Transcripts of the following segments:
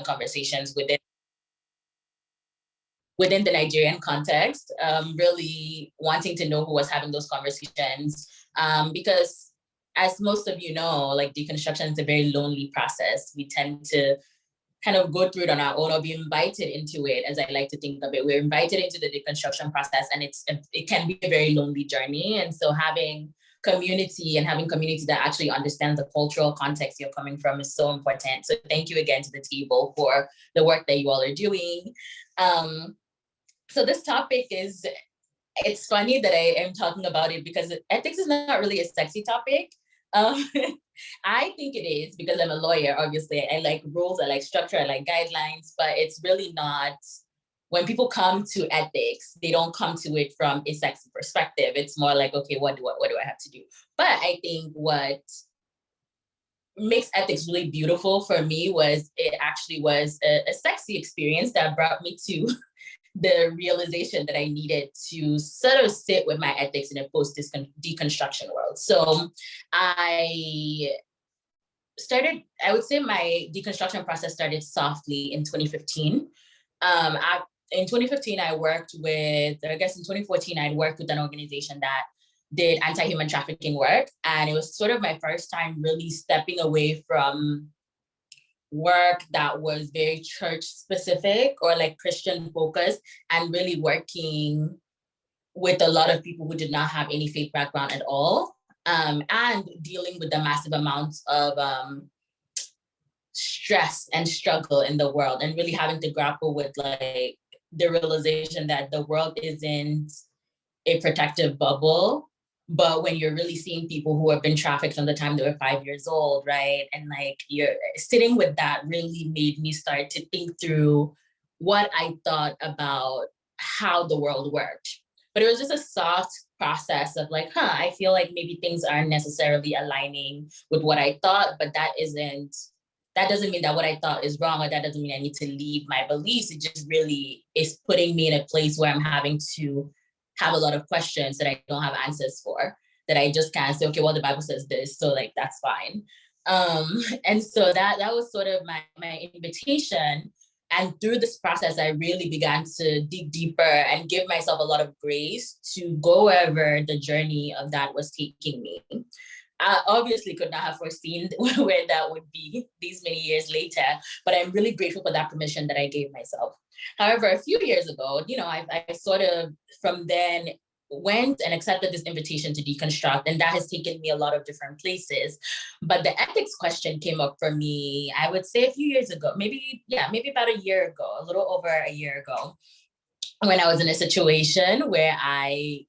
conversations within the Nigerian context, really wanting to know who was having those conversations, because as most of you know, like deconstruction is a very lonely process. We tend to kind of go through it on our own or be invited into it, as I like to think of it. We're invited into the deconstruction process, and it can be a very lonely journey. And so having community that actually understands the cultural context you're coming from is so important. So thank you again to the table for the work that you all are doing. So this topic it's funny that I am talking about it because ethics is not really a sexy topic. I think it is because I'm a lawyer, obviously. I like rules, I like structure, I like guidelines, but it's really not, when people come to ethics, they don't come to it from a sexy perspective. It's more like, okay, what do I have to do? But I think what makes ethics really beautiful for me was it actually was a sexy experience that brought me to the realization that I needed to sort of sit with my ethics in a post-deconstruction world. So I would say my deconstruction process started softly in 2015. In 2015, I worked with, I guess in 2014, I worked with an organization that did anti-human trafficking work. And it was sort of my first time really stepping away from work that was very church specific or like Christian focused, and really working with a lot of people who did not have any faith background at all, and dealing with the massive amounts of stress and struggle in the world, and really having to grapple with like the realization that the world isn't a protective bubble. But when you're really seeing people who have been trafficked from the time they were 5 years old, right? And like you're sitting with that really made me start to think through what I thought about how the world worked. But it was just a soft process of like, I feel like maybe things aren't necessarily aligning with what I thought, but that doesn't mean that what I thought is wrong, or that doesn't mean I need to leave my beliefs. It just really is putting me in a place where I'm having to have a lot of questions that I don't have answers for, that I just can't say, okay, well, the Bible says this, so like, that's fine. And so that was sort of my invitation. And through this process, I really began to dig deeper and give myself a lot of grace to go wherever the journey of that was taking me. I obviously could not have foreseen where that would be these many years later, but I'm really grateful for that permission that I gave myself. However, a few years ago, I sort of from then went and accepted this invitation to deconstruct, and that has taken me a lot of different places. But the ethics question came up for me, I would say a few years ago, maybe about a year ago, a little over a year ago, when I was in a situation where I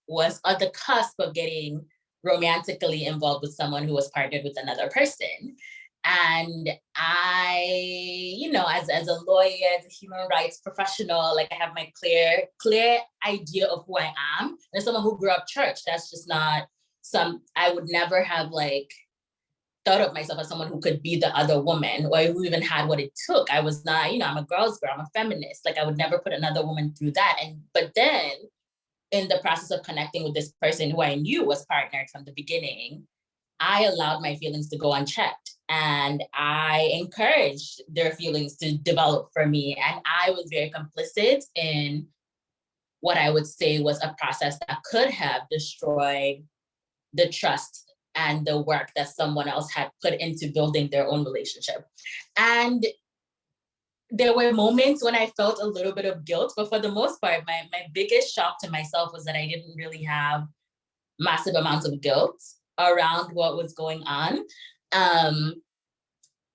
was on the cusp of getting romantically involved with someone who was partnered with another person. And I, as a lawyer, as a human rights professional, like I have my clear idea of who I am. And as someone who grew up church, that's just not I would never have like thought of myself as someone who could be the other woman, or who even had what it took. I was not, I'm a girl's girl, I'm a feminist. Like I would never put another woman through that. But then in the process of connecting with this person who I knew was partnered from the beginning, I allowed my feelings to go unchecked, and I encouraged their feelings to develop for me. And I was very complicit in what I would say was a process that could have destroyed the trust and the work that someone else had put into building their own relationship. And there were moments when I felt a little bit of guilt, but for the most part, my biggest shock to myself was that I didn't really have massive amounts of guilt around what was going on.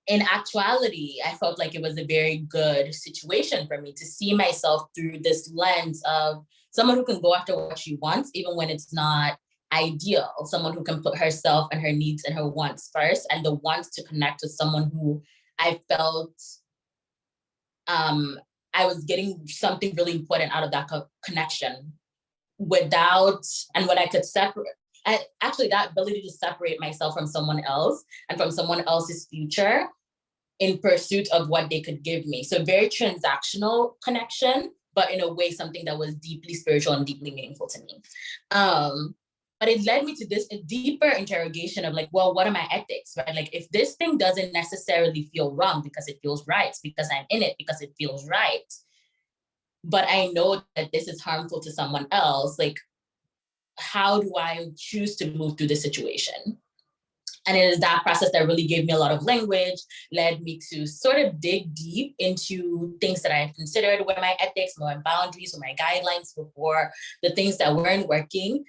In actuality, I felt like it was a very good situation for me to see myself through this lens of someone who can go after what she wants, even when it's not ideal, someone who can put herself and her needs and her wants first, and the wants to connect with someone who I felt I was getting something really important out of that connection and when I could separate, actually that ability to separate myself from someone else and from someone else's future in pursuit of what they could give me. So very transactional connection, but in a way, something that was deeply spiritual and deeply meaningful to me. But it led me to this deeper interrogation of like, well, what are my ethics, right? Like, if this thing doesn't necessarily feel wrong because it feels right, because I'm in it, because it feels right, but I know that this is harmful to someone else, like, how do I choose to move through the situation? And it is that process that really gave me a lot of language, led me to sort of dig deep into things that I had considered were my ethics, my boundaries, or my guidelines before, the things that weren't working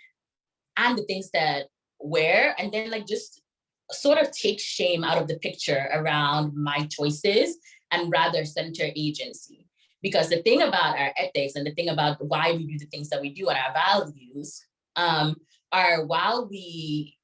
and the things that were, and then like just sort of take shame out of the picture around my choices and rather center agency. Because the thing about our ethics and the thing about why we do the things that we do and our values are while we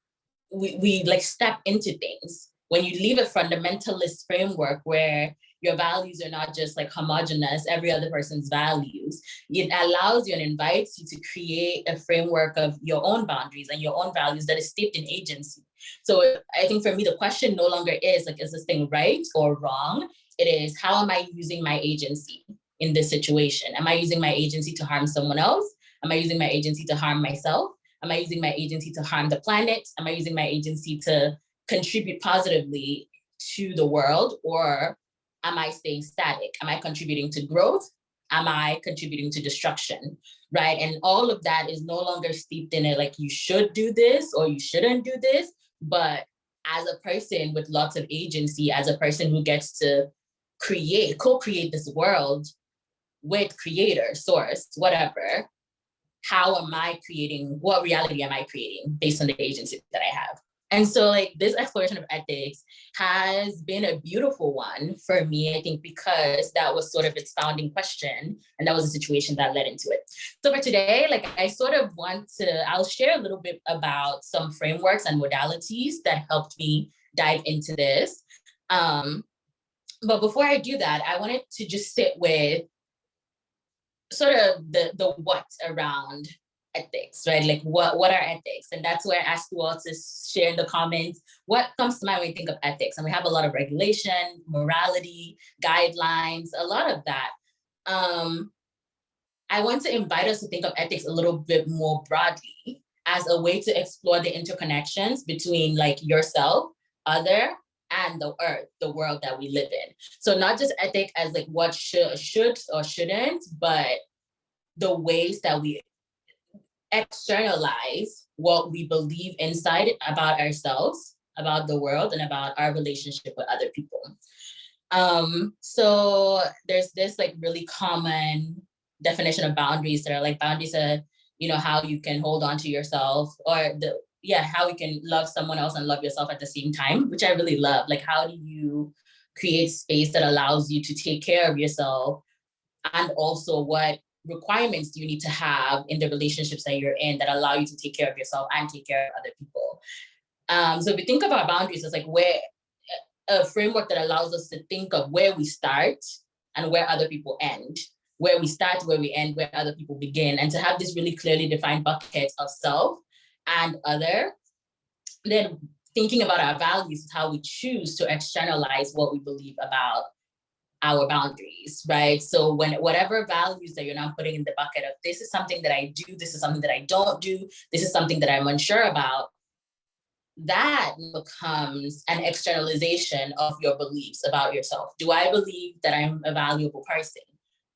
like step into things, when you leave a fundamentalist framework where your values are not just like homogenous, every other person's values, it allows you and invites you to create a framework of your own boundaries and your own values that is steeped in agency. So I think for me, the question no longer is like, is this thing right or wrong? It is, how am I using my agency in this situation? Am I using my agency to harm someone else? Am I using my agency to harm myself? Am I using my agency to harm the planet? Am I using my agency to contribute positively to the world? Or am I staying static? Am I contributing to growth? Am I contributing to destruction? Right? And all of that is no longer steeped in it like you should do this or you shouldn't do this. But as a person with lots of agency, as a person who gets to co-create this world with creator, source, whatever, how am I creating, what reality am I creating based on the agency that I have? And so like this exploration of ethics has been a beautiful one for me, I think, because that was sort of its founding question. And that was a situation that led into it. So for today, like I sort of I'll share a little bit about some frameworks and modalities that helped me dive into this. But before I do that, I wanted to just sit with sort of the what around ethics, right? Like what are ethics? And that's where I ask you all to share in the comments what comes to mind when you think of ethics. And we have a lot of regulation, morality, guidelines, a lot of that. I want to invite us to think of ethics a little bit more broadly as a way to explore the interconnections between like yourself, other, and the earth, the world that we live in. So not just ethic as like what should or shouldn't, but the ways that we externalize what we believe inside about ourselves, about the world, and about our relationship with other people. So there's this like really common definition of boundaries that are like boundaries are, how you can hold on to yourself, or how you can love someone else and love yourself at the same time, which I really love. Like, how do you create space that allows you to take care of yourself? And also, what requirements do you need to have in the relationships that you're in that allow you to take care of yourself and take care of other people? So if we think of our boundaries as like a framework that allows us to think of where we start and where other people end, where we start, where we end, where other people begin, and to have this really clearly defined buckets of self and other. Then thinking about our values is how we choose to externalize what we believe about our boundaries, right? So when whatever values that you're now putting in the bucket of this is something that I do, this is something that I don't do, this is something that I'm unsure about, that becomes an externalization of your beliefs about yourself. Do I believe that I'm a valuable person?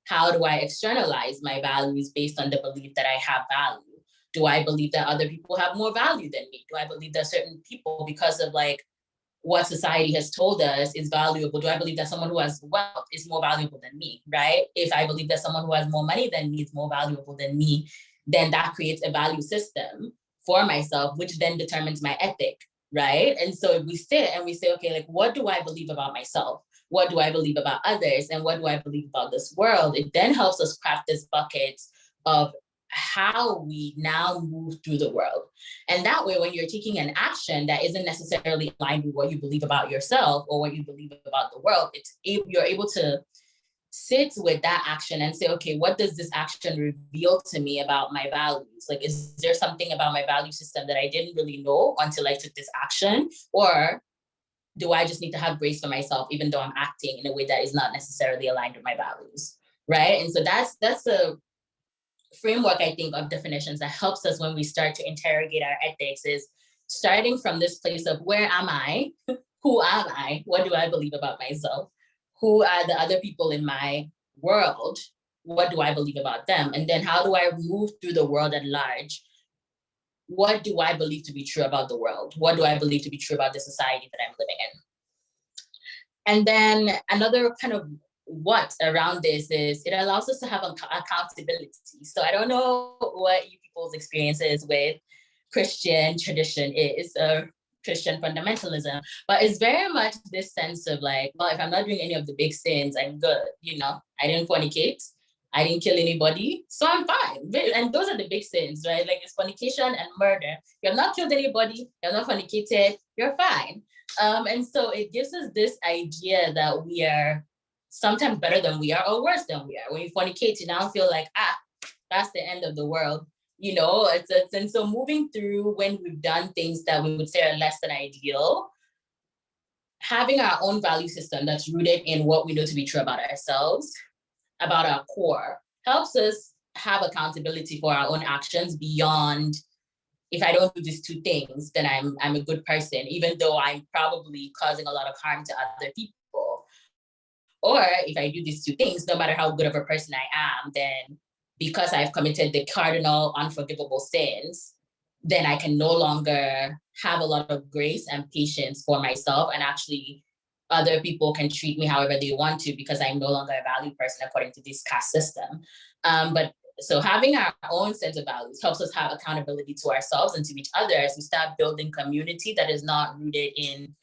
How do I externalize my values based on the belief that I have value? Do I believe that other people have more value than me? Do I believe that certain people, because of like what society has told us is valuable, do I believe that someone who has wealth is more valuable than me, right? If I believe that someone who has more money than me is more valuable than me, then that creates a value system for myself, which then determines my ethic, right? And so if we sit and we say, okay, like, what do I believe about myself? What do I believe about others? And what do I believe about this world? It then helps us craft this bucket of how we now move through the world. And that way, when you're taking an action that isn't necessarily aligned with what you believe about yourself or what you believe about the world, you're able to sit with that action and say, okay, what does this action reveal to me about my values? Like, is there something about my value system that I didn't really know until I took this action? Or do I just need to have grace for myself, even though I'm acting in a way that is not necessarily aligned with my values, right? And so that's a framework, I think, of definitions that helps us when we start to interrogate our ethics is starting from this place of where am I? Who am I? What do I believe about myself? Who are the other people in my world? What do I believe about them? And then how do I move through the world at large? What do I believe to be true about the world? What do I believe to be true about the society that I'm living in? And then another kind of what around this is it allows us to have accountability. So I don't know what you people's experiences with Christian tradition is, or Christian fundamentalism, but it's very much this sense of like, well, if I'm not doing any of the big sins, I'm good. I didn't fornicate, I didn't kill anybody, so I'm fine. And those are the big sins, right? Like it's fornication and murder. You have not killed anybody, you have not fornicated, you're fine. And so it gives us this idea that we are sometimes better than we are or worse than we are. When you fornicate, you now feel like, that's the end of the world. And so moving through when we've done things that we would say are less than ideal, having our own value system that's rooted in what we know to be true about ourselves, about our core, helps us have accountability for our own actions beyond, if I don't do these two things, then I'm a good person, even though I'm probably causing a lot of harm to other people. Or if I do these two things, no matter how good of a person I am, then because I've committed the cardinal unforgivable sins, then I can no longer have a lot of grace and patience for myself, and actually other people can treat me however they want to because I'm no longer a value person according to this caste system. But so having our own sense of values helps us have accountability to ourselves and to each other as we start building community that is not rooted in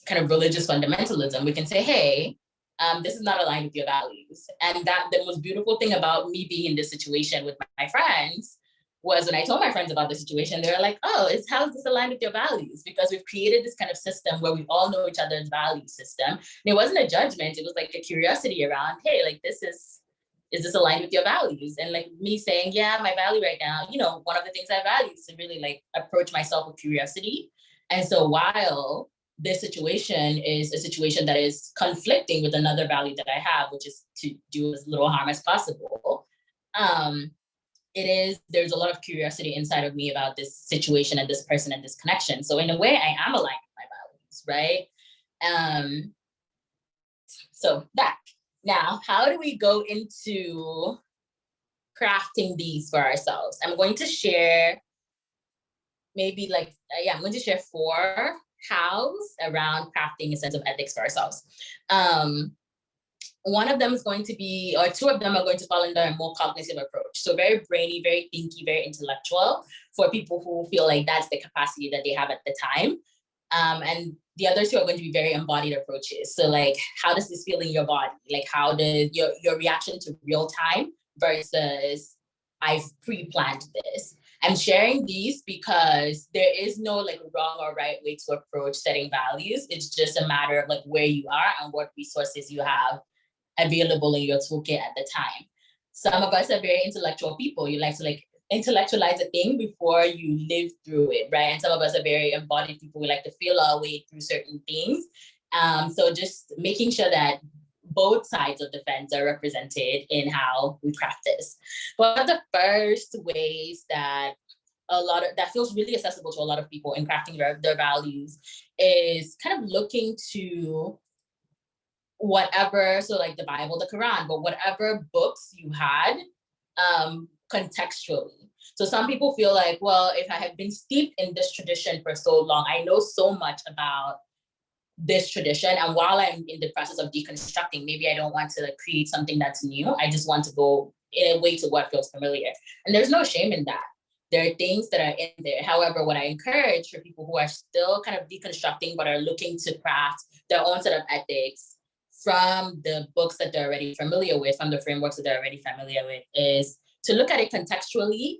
kind of religious fundamentalism. We can say, hey, this is not aligned with your values. And that the most beautiful thing about me being in this situation with my friends was when I told my friends about the situation, they were like, oh, how is this aligned with your values? Because we've created this kind of system where we all know each other's value system. And it wasn't a judgment. It was like a curiosity around, hey, like is this aligned with your values? And like me saying, yeah, my value right now, one of the things I value is to really like approach myself with curiosity. And so while this situation is a situation that is conflicting with another value that I have, which is to do as little harm as possible, there's a lot of curiosity inside of me about this situation and this person and this connection. So in a way, I am aligned with my values, right? So that. Now, how do we go into crafting these for ourselves? I'm going to share I'm going to share 4 hows around crafting a sense of ethics for ourselves. One of them is going to be, or 2 of them are going to fall under a more cognitive approach. So very brainy, very thinky, very intellectual for people who feel like that's the capacity that they have at the time. And the other 2 are going to be very embodied approaches. So like, how does this feel in your body? Like how does your reaction to real time versus I've pre-planned this. I'm sharing these because there is no like wrong or right way to approach setting values. It's just a matter of like where you are and what resources you have available in your toolkit at the time. Some of us are very intellectual people. You like to like intellectualize a thing before you live through it, right? And some of us are very embodied people. We like to feel our way through certain things. So just making sure that both sides of the fence are represented in how we craft this. One of the first ways that that feels really accessible to a lot of people in crafting their values is kind of looking to whatever, so like the Bible, the Quran, but whatever books you had contextually. So some people feel like, well, if I have been steeped in this tradition for so long, I know so much about this tradition. And while I'm in the process of deconstructing, maybe I don't want to like create something that's new. I just want to go in a way to what feels familiar. And there's no shame in that. There are things that are in there. However, what I encourage for people who are still kind of deconstructing, but are looking to craft their own set of ethics from the books that they're already familiar with, from the frameworks that they're already familiar with, is to look at it contextually.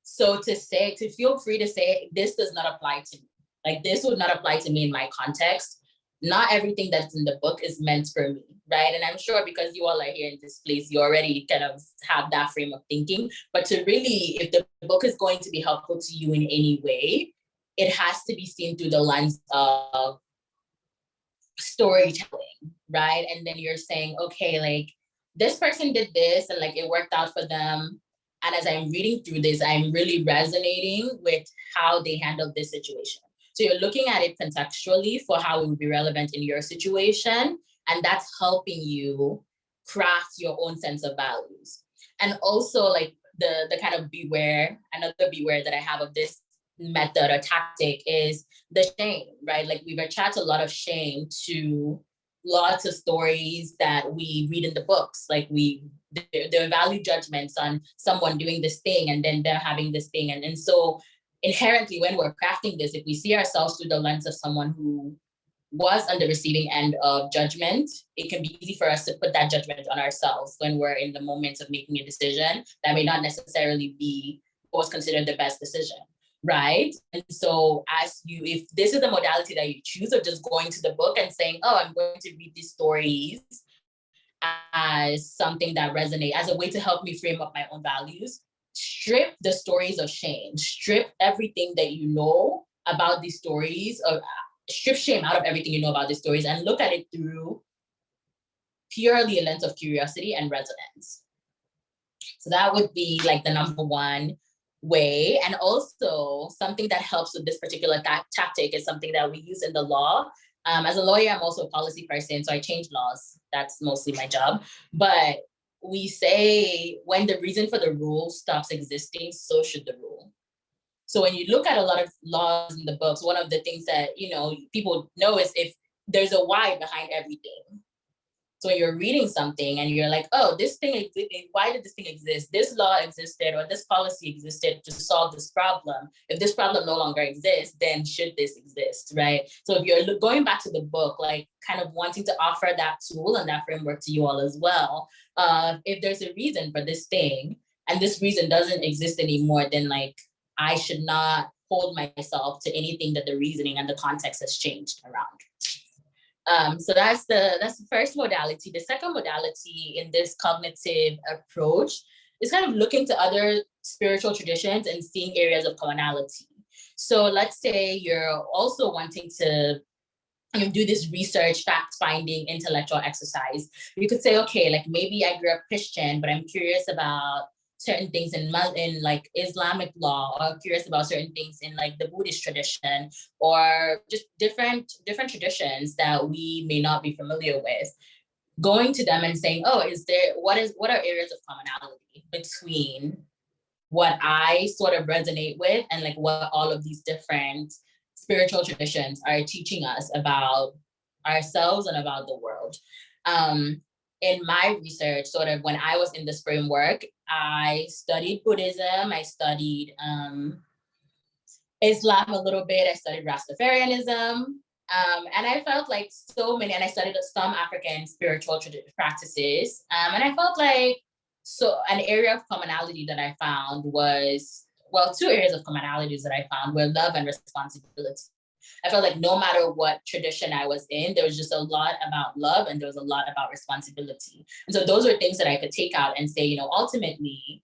So to feel free to say, this does not apply to me. Like this would not apply to me in my context. Not everything that's in the book is meant for me, right? And I'm sure because you all are here in this place, you already kind of have that frame of thinking. But to really, if the book is going to be helpful to you in any way, it has to be seen through the lens of storytelling, right? And then you're saying, okay, like this person did this and like it worked out for them. And as I'm reading through this, I'm really resonating with how they handled this situation. So you're looking at it contextually for how it would be relevant in your situation. And that's helping you craft your own sense of values. And also like the kind of beware, another beware that I have of this method or tactic is the shame, right? Like we've attached a lot of shame to lots of stories that we read in the books. Like there value judgments on someone doing this thing and then they're having this thing. And so inherently when we're crafting this, if we see ourselves through the lens of someone who was on the receiving end of judgment, it can be easy for us to put that judgment on ourselves when we're in the moment of making a decision that may not necessarily be what's considered the best decision, right? And so if this is the modality that you choose of just going to the book and saying, oh, I'm going to read these stories as something that resonates, as a way to help me frame up my own values, strip the stories of shame, strip everything that you know about these stories, or strip shame out of everything you know about these stories and look at it through purely a lens of curiosity and resonance. So that would be like the number one way. And also something that helps with this particular tactic is something that we use in the law. As a lawyer, I'm also a policy person, so I change laws. That's mostly my job. But we say when the reason for the rule stops existing, so should the rule. So when you look at a lot of laws in the books, one of the things that, people know is if there's a why behind everything. So you're reading something and you're like, oh, this thing, why did this thing exist? This law existed or this policy existed to solve this problem. If this problem no longer exists, then should this exist, right? So if you're going back to the book, like kind of wanting to offer that tool and that framework to you all as well, if there's a reason for this thing and this reason doesn't exist anymore, then like I should not hold myself to anything that the reasoning and the context has changed around. So that's the first modality. The second modality in this cognitive approach is kind of looking to other spiritual traditions and seeing areas of commonality. So let's say you're also wanting to do this research, fact-finding, intellectual exercise. You could say, okay, like maybe I grew up Christian, but I'm curious about certain things in like Islamic law, or curious about certain things in like the Buddhist tradition, or just different traditions that we may not be familiar with. Going to them and saying, oh, what are areas of commonality between what I sort of resonate with and like what all of these different spiritual traditions are teaching us about ourselves and about the world. In my research, sort of when I was in this framework, I studied Buddhism, I studied Islam a little bit, I studied Rastafarianism, and I felt like and I studied some African spiritual practices, and I felt like an area of commonality that I found was, well, two areas of commonalities that I found were love and responsibility. I felt like no matter what tradition I was in, there was just a lot about love and there was a lot about responsibility. And so those are things that I could take out and say, ultimately,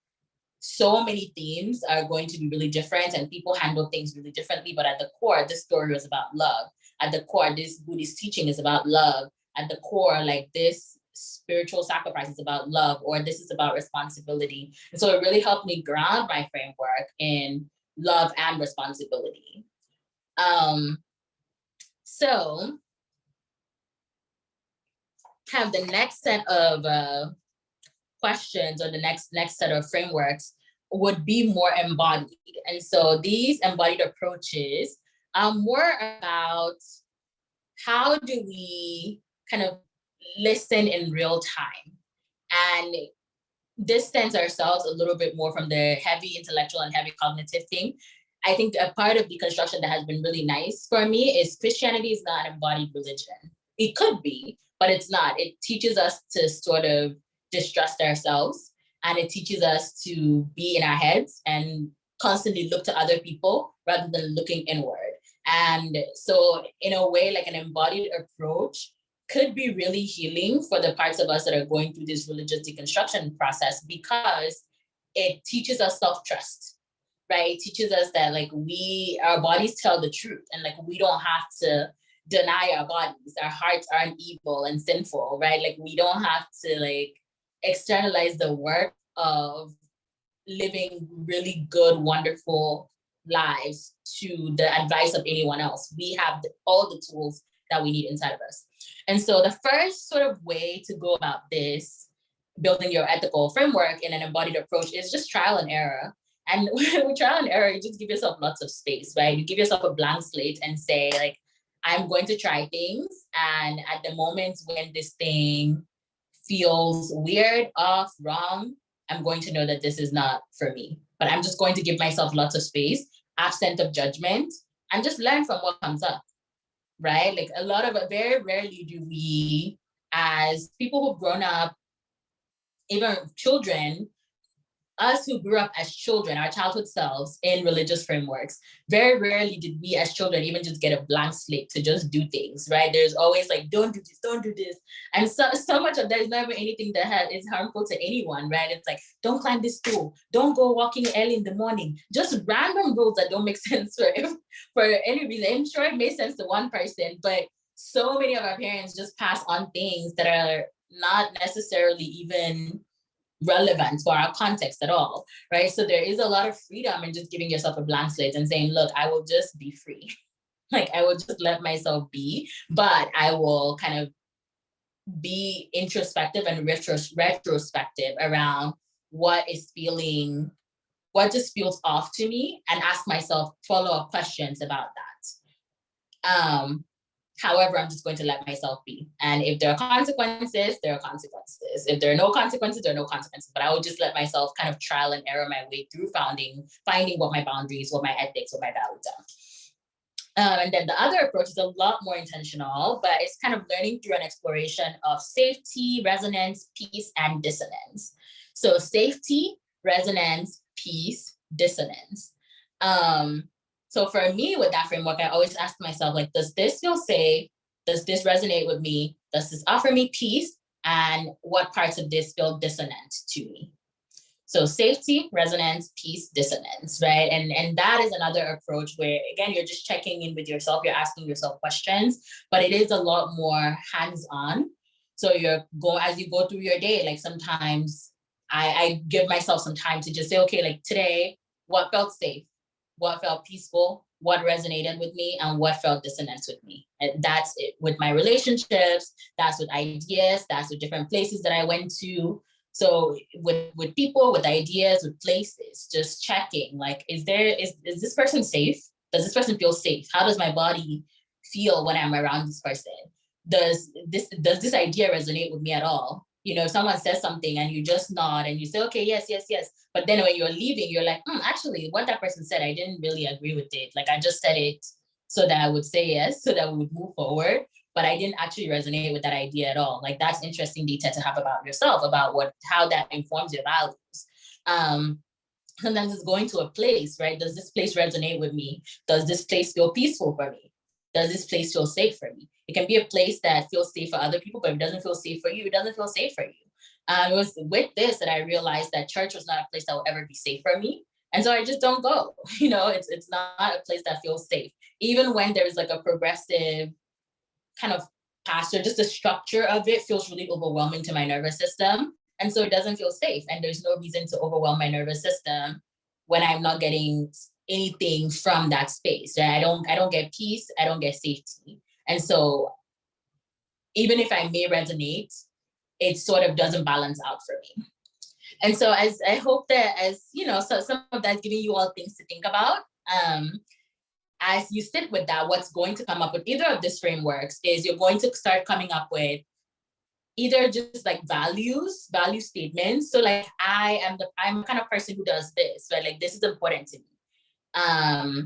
so many themes are going to be really different and people handle things really differently. But at the core, this story was about love. At the core, this Buddhist teaching is about love. At the core, like this spiritual sacrifice is about love, or this is about responsibility. And so it really helped me ground my framework in love and responsibility. So kind of the next set of questions, or the next set of frameworks would be more embodied. And so these embodied approaches are more about how do we kind of listen in real time and distance ourselves a little bit more from the heavy intellectual and heavy cognitive thing. I think a part of deconstruction that has been really nice for me is Christianity is not an embodied religion. It could be, but it's not. It teaches us to sort of distrust ourselves, and it teaches us to be in our heads and constantly look to other people rather than looking inward. And so in a way, like an embodied approach could be really healing for the parts of us that are going through this religious deconstruction process, because it teaches us self-trust, right? It teaches us that like our bodies tell the truth, and like we don't have to deny our bodies. Our hearts aren't evil and sinful, right? Like we don't have to like externalize the work of living really good, wonderful lives to the advice of anyone else. We have all the tools that we need inside of us. And so the first sort of way to go about this, building your ethical framework in an embodied approach, is just trial and error. And with trial and error, you just give yourself lots of space, right? You give yourself a blank slate and say, like, I'm going to try things. And at the moments when this thing feels weird, off, wrong, I'm going to know that this is not for me. But I'm just going to give myself lots of space, absent of judgment, and just learn from what comes up, right? Like very rarely do we, as people who've grown up, even children, us who grew up as children, our childhood selves in religious frameworks, very rarely did we as children even just get a blank slate to just do things, right? There's always like, don't do this, don't do this. And so much of that is never anything that is harmful to anyone, right? It's like, don't climb this stool, don't go walking early in the morning, just random rules that don't make sense for any reason. I'm sure it made sense to one person, but so many of our parents just pass on things that are not necessarily even relevant for our context at all, right? So there is a lot of freedom in just giving yourself a blank slate and saying, look, I will just be free. Like, I will just let myself be, but I will kind of be introspective and retrospective around what just feels off to me, and ask myself follow-up questions about that. However, I'm just going to let myself be. And if there are consequences, there are consequences. If there are no consequences, there are no consequences. But I will just let myself kind of trial and error my way through finding what my boundaries, what my ethics, what my values are. And then the other approach is a lot more intentional, but it's kind of learning through an exploration of safety, resonance, peace, and dissonance. So safety, resonance, peace, dissonance. So for me, with that framework, I always ask myself, like, does this feel safe? Does this resonate with me? Does this offer me peace? And what parts of this feel dissonant to me? So safety, resonance, peace, dissonance, right? And that is another approach where, again, you're just checking in with yourself. You're asking yourself questions, but it is a lot more hands-on. So as you go through your day, like sometimes I give myself some time to just say, okay, like today, what felt safe? What felt peaceful, what resonated with me, and what felt dissonant with me. And that's it with my relationships, that's with ideas, that's with different places that I went to. So with people, with ideas, with places, just checking, like, is this person safe? Does this person feel safe? How does my body feel when I'm around this person? Does this idea resonate with me at all? You know, if someone says something and you just nod and you say, okay, yes, yes, yes. But then when you're leaving, you're like, actually, what that person said, I didn't really agree with it. Like, I just said it so that I would say yes, so that we would move forward. But I didn't actually resonate with that idea at all. Like, that's interesting data to have about yourself, about how that informs your values. Sometimes it's going to a place, right? Does this place resonate with me? Does this place feel peaceful for me? Does this place feel safe for me? It can be a place that feels safe for other people, but if it doesn't feel safe for you, it doesn't feel safe for you. It was with this that I realized that church was not a place that will ever be safe for me. And so I just don't go. You know, it's not a place that feels safe. Even when there's like a progressive kind of pastor, just the structure of it feels really overwhelming to my nervous system. And so it doesn't feel safe. And there's no reason to overwhelm my nervous system when I'm not getting anything from that space. Right? I don't get peace, I don't get safety. And so even if I may resonate, it sort of doesn't balance out for me. And so as I hope that, as you know, so some of that's giving you all things to think about. As you sit with that, what's going to come up with either of these frameworks is you're going to start coming up with either just like value statements. So like, I'm the kind of person who does this, right? Like, this is important to me.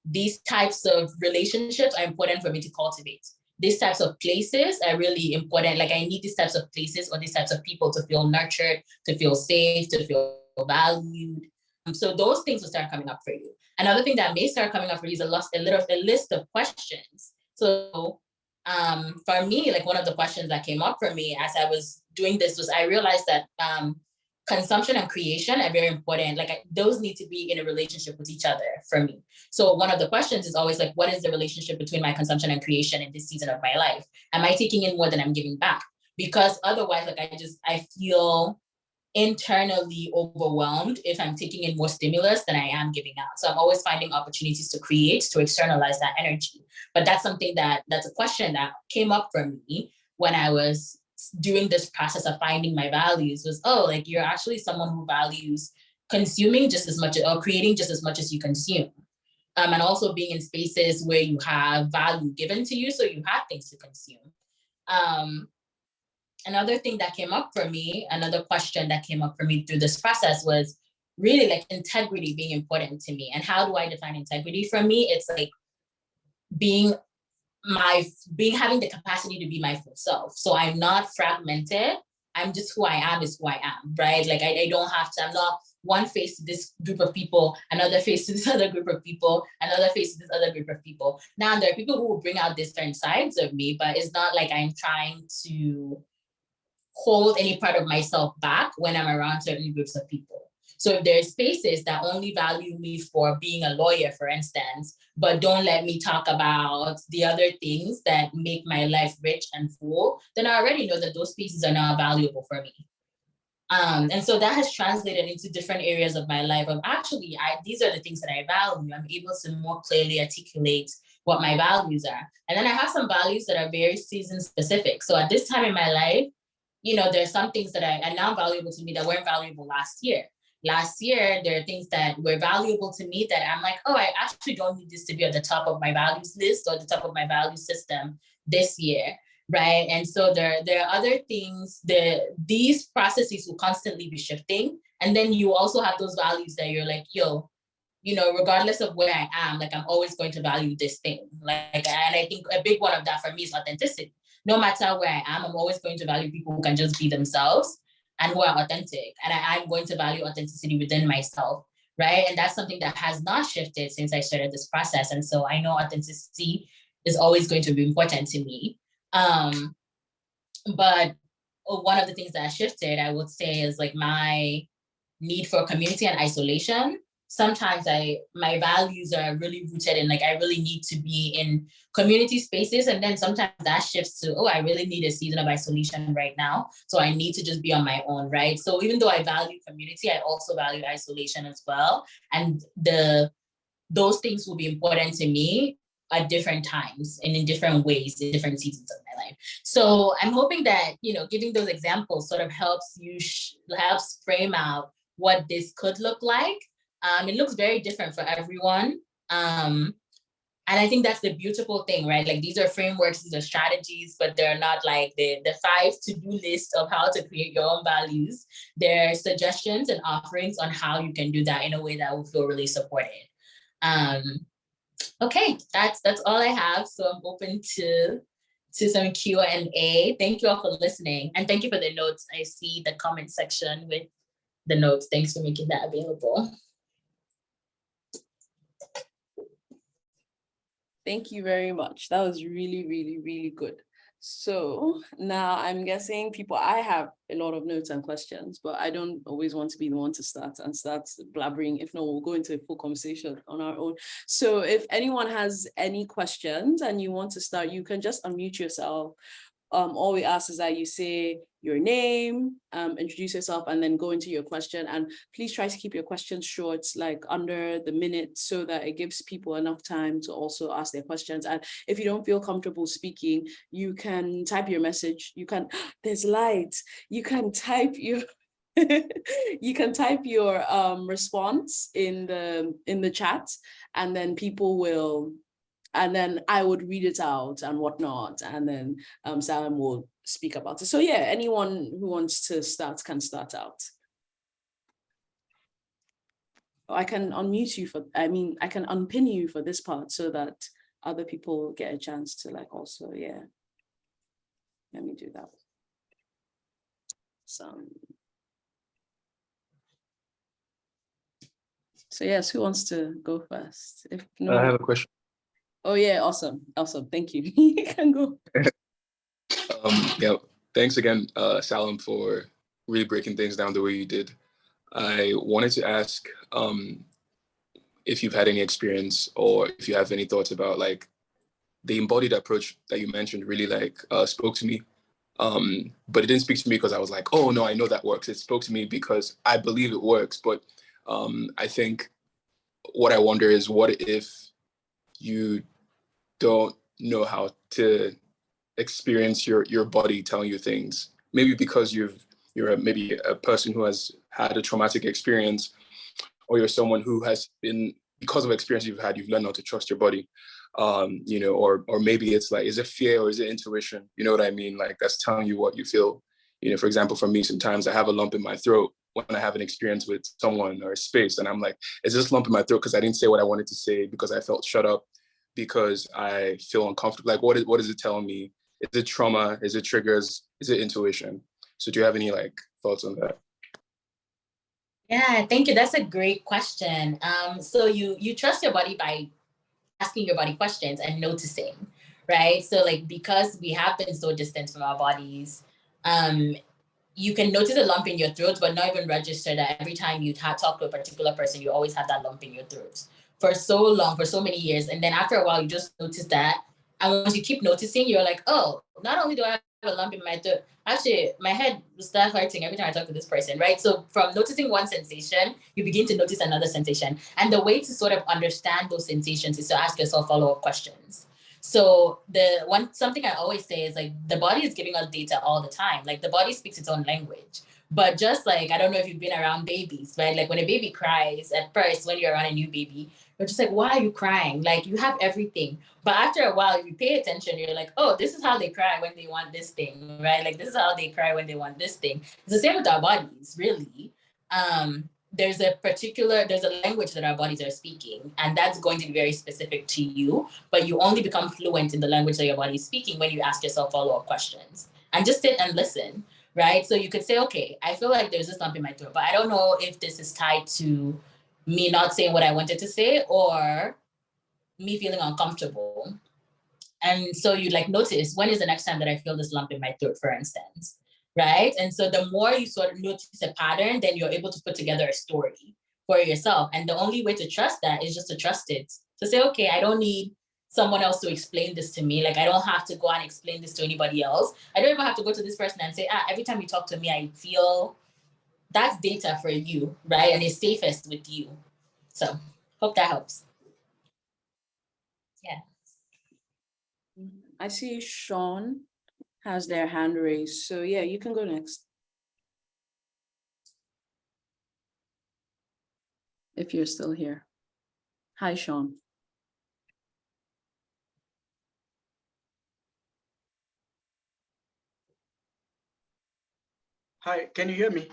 These types of relationships are important for me to cultivate. These types of places are really important. Like, I need these types of places or these types of people to feel nurtured, to feel safe, to feel valued. So those things will start coming up for you. Another thing that may start coming up for you is a list of questions. So for me, like, one of the questions that came up for me as I was doing this was, I realized that consumption and creation are very important. Like, those need to be in a relationship with each other for me. So one of the questions is always like, what is the relationship between my consumption and creation in this season of my life? Am I taking in more than I'm giving back? Because otherwise, like, I feel internally overwhelmed if I'm taking in more stimulus than I am giving out. So I'm always finding opportunities to create, to externalize that energy. But that's something that's a question that came up for me when I was doing this process of finding my values was, oh, like you're actually someone who values consuming just as much or creating just as much as you consume. And also being in spaces where you have value given to you, so you have things to consume. Another thing that came up for me, another question that came up for me through this process was really like integrity being important to me. And how do I define integrity for me? It's like having the capacity to be my full self. So I'm not fragmented. I'm just who I am is who I am, right? Like I don't have to, I'm not one face to this group of people, another face to this other group of people, another face to this other group of people. Now there are people who will bring out different sides of me, but it's not like I'm trying to hold any part of myself back when I'm around certain groups of people. So if there's spaces that only value me for being a lawyer, for instance, but don't let me talk about the other things that make my life rich and full, then I already know that those spaces are not valuable for me. And so that has translated into different areas of my life of actually, these are the things that I value. I'm able to more clearly articulate what my values are. And then I have some values that are very season specific. So at this time in my life, there's some things that are now valuable to me that weren't valuable last year. Last year, there are things that were valuable to me that I'm like, oh, I actually don't need this to be at the top of my values list or the top of my value system this year, right? And so there are other things these processes will constantly be shifting. And then you also have those values that you're like, yo, regardless of where I am, like I'm always going to value this thing. And I think a big one of that for me is authenticity. No matter where I am, I'm always going to value people who can just be themselves and who are authentic. And I'm going to value authenticity within myself, right? And that's something that has not shifted since I started this process. And so I know authenticity is always going to be important to me. But one of the things that shifted, I would say, is like my need for community and isolation. Sometimes my values are really rooted in like I really need to be in community spaces, and then sometimes that shifts to, oh, I really need a season of isolation right now, so I need to just be on my own, right? So even though I value community, I also value isolation as well, and those things will be important to me at different times and in different ways, in different seasons of my life. So I'm hoping that, giving those examples sort of helps frame out what this could look like. It looks very different for everyone. And I think that's the beautiful thing, right? Like these are frameworks, these are strategies, but they're not like the 5 to-do list of how to create your own values. They're suggestions and offerings on how you can do that in a way that will feel really supported. Okay, that's all I have. So I'm open to some Q&A. Thank you all for listening. And thank you for the notes. I see the comment section with the notes. Thanks for making that available. Thank you very much. That was really, really, really good. So now I'm guessing I have a lot of notes and questions, but I don't always want to be the one to start blabbering. If not, we'll go into a full conversation on our own. So if anyone has any questions and you want to start, you can just unmute yourself. All we ask is that you say your name, introduce yourself, and then go into your question. And please try to keep your questions short, like under the minute, so that it gives people enough time to also ask their questions. And if you don't feel comfortable speaking, you can type your message. There's light. You can type your response in the chat, and then people will. And then I would read it out and whatnot. And then Salem will speak about it. So yeah, anyone who wants to start can start out. I can unmute you I can unpin you for this part so that other people get a chance to also, yeah. Let me do that. So yes, who wants to go first? If no, I have a question. Oh yeah, awesome. Thank you. You can go. Yeah, thanks again, Salem, for really breaking things down the way you did. I wanted to ask if you've had any experience or if you have any thoughts about the embodied approach that you mentioned really spoke to me. But it didn't speak to me because I was like, oh no, I know that works. It spoke to me because I believe it works. But I think what I wonder is, what if you don't know how to experience your body telling you things? Maybe because you're maybe a person who has had a traumatic experience, or you're someone who has been, because of experience you've had, you've learned not to trust your body. Or maybe it's like, is it fear or is it intuition? You know what I mean? Like, that's telling you what you feel. For example, for me, sometimes I have a lump in my throat when I have an experience with someone or a space, and I'm like, is this lump in my throat because I didn't say what I wanted to say, because I felt shut up, because I feel uncomfortable? Like, what is it telling me? Is it trauma? Is it triggers? Is it intuition? So do you have any like thoughts on that? Yeah, thank you. That's a great question. So you trust your body by asking your body questions and noticing, right? So like, because we have been so distant from our bodies, you can notice a lump in your throat, but not even register that every time you talk to a particular person, you always have that lump in your throat for so long, for so many years. And then after a while, you just notice that. And once you keep noticing, you're like, oh, not only do I have a lump in my throat, actually, my head will start hurting every time I talk to this person, right? So from noticing one sensation, you begin to notice another sensation. And the way to sort of understand those sensations is to ask yourself follow-up questions. So something I always say is, like, the body is giving us data all the time. Like, the body speaks its own language. But just like, I don't know if you've been around babies, right? Like, when a baby cries at first, when you're around a new baby, you're just like, why are you crying? Like, you have everything. But after a while, if you pay attention, you're like, oh, this is how they cry when they want this thing, right? Like, this is how they cry when they want this thing. It's the same with our bodies, really. There's a language that our bodies are speaking, and that's going to be very specific to you, but you only become fluent in the language that your body is speaking when you ask yourself follow-up questions and just sit and listen, right? So you could say, okay, I feel like there's this lump in my throat, but I don't know if this is tied to me not saying what I wanted to say or me feeling uncomfortable. And so you like notice, when is the next time that I feel this lump in my throat, for instance, right? And so the more you sort of notice a pattern, then you're able to put together a story for yourself. And the only way to trust that is just to trust it. To say, okay, I don't need someone else to explain this to me. Like, I don't have to go and explain this to anybody else. I don't even have to go to this person and say, every time you talk to me, I feel. That's data for you, right? And it's safest with you. So hope that helps. Yeah. I see Sean has their hand raised. So yeah, you can go next. If you're still here. Hi, Sean. Hi, can you hear me?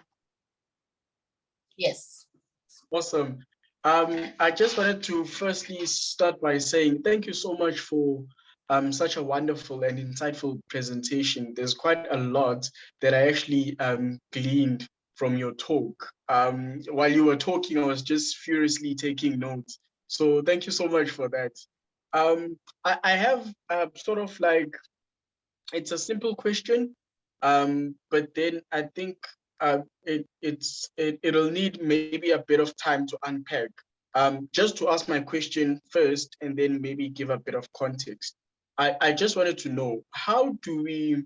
Yes. Awesome. I just wanted to firstly start by saying thank you so much for such a wonderful and insightful presentation. There's quite a lot that I actually gleaned from your talk. While you were talking, I was just furiously taking notes. So thank you so much for that. I have sort of like, it's a simple question, but then I think it'll need maybe a bit of time to unpack. Just to ask my question first, and then maybe give a bit of context. I just wanted to know, how do we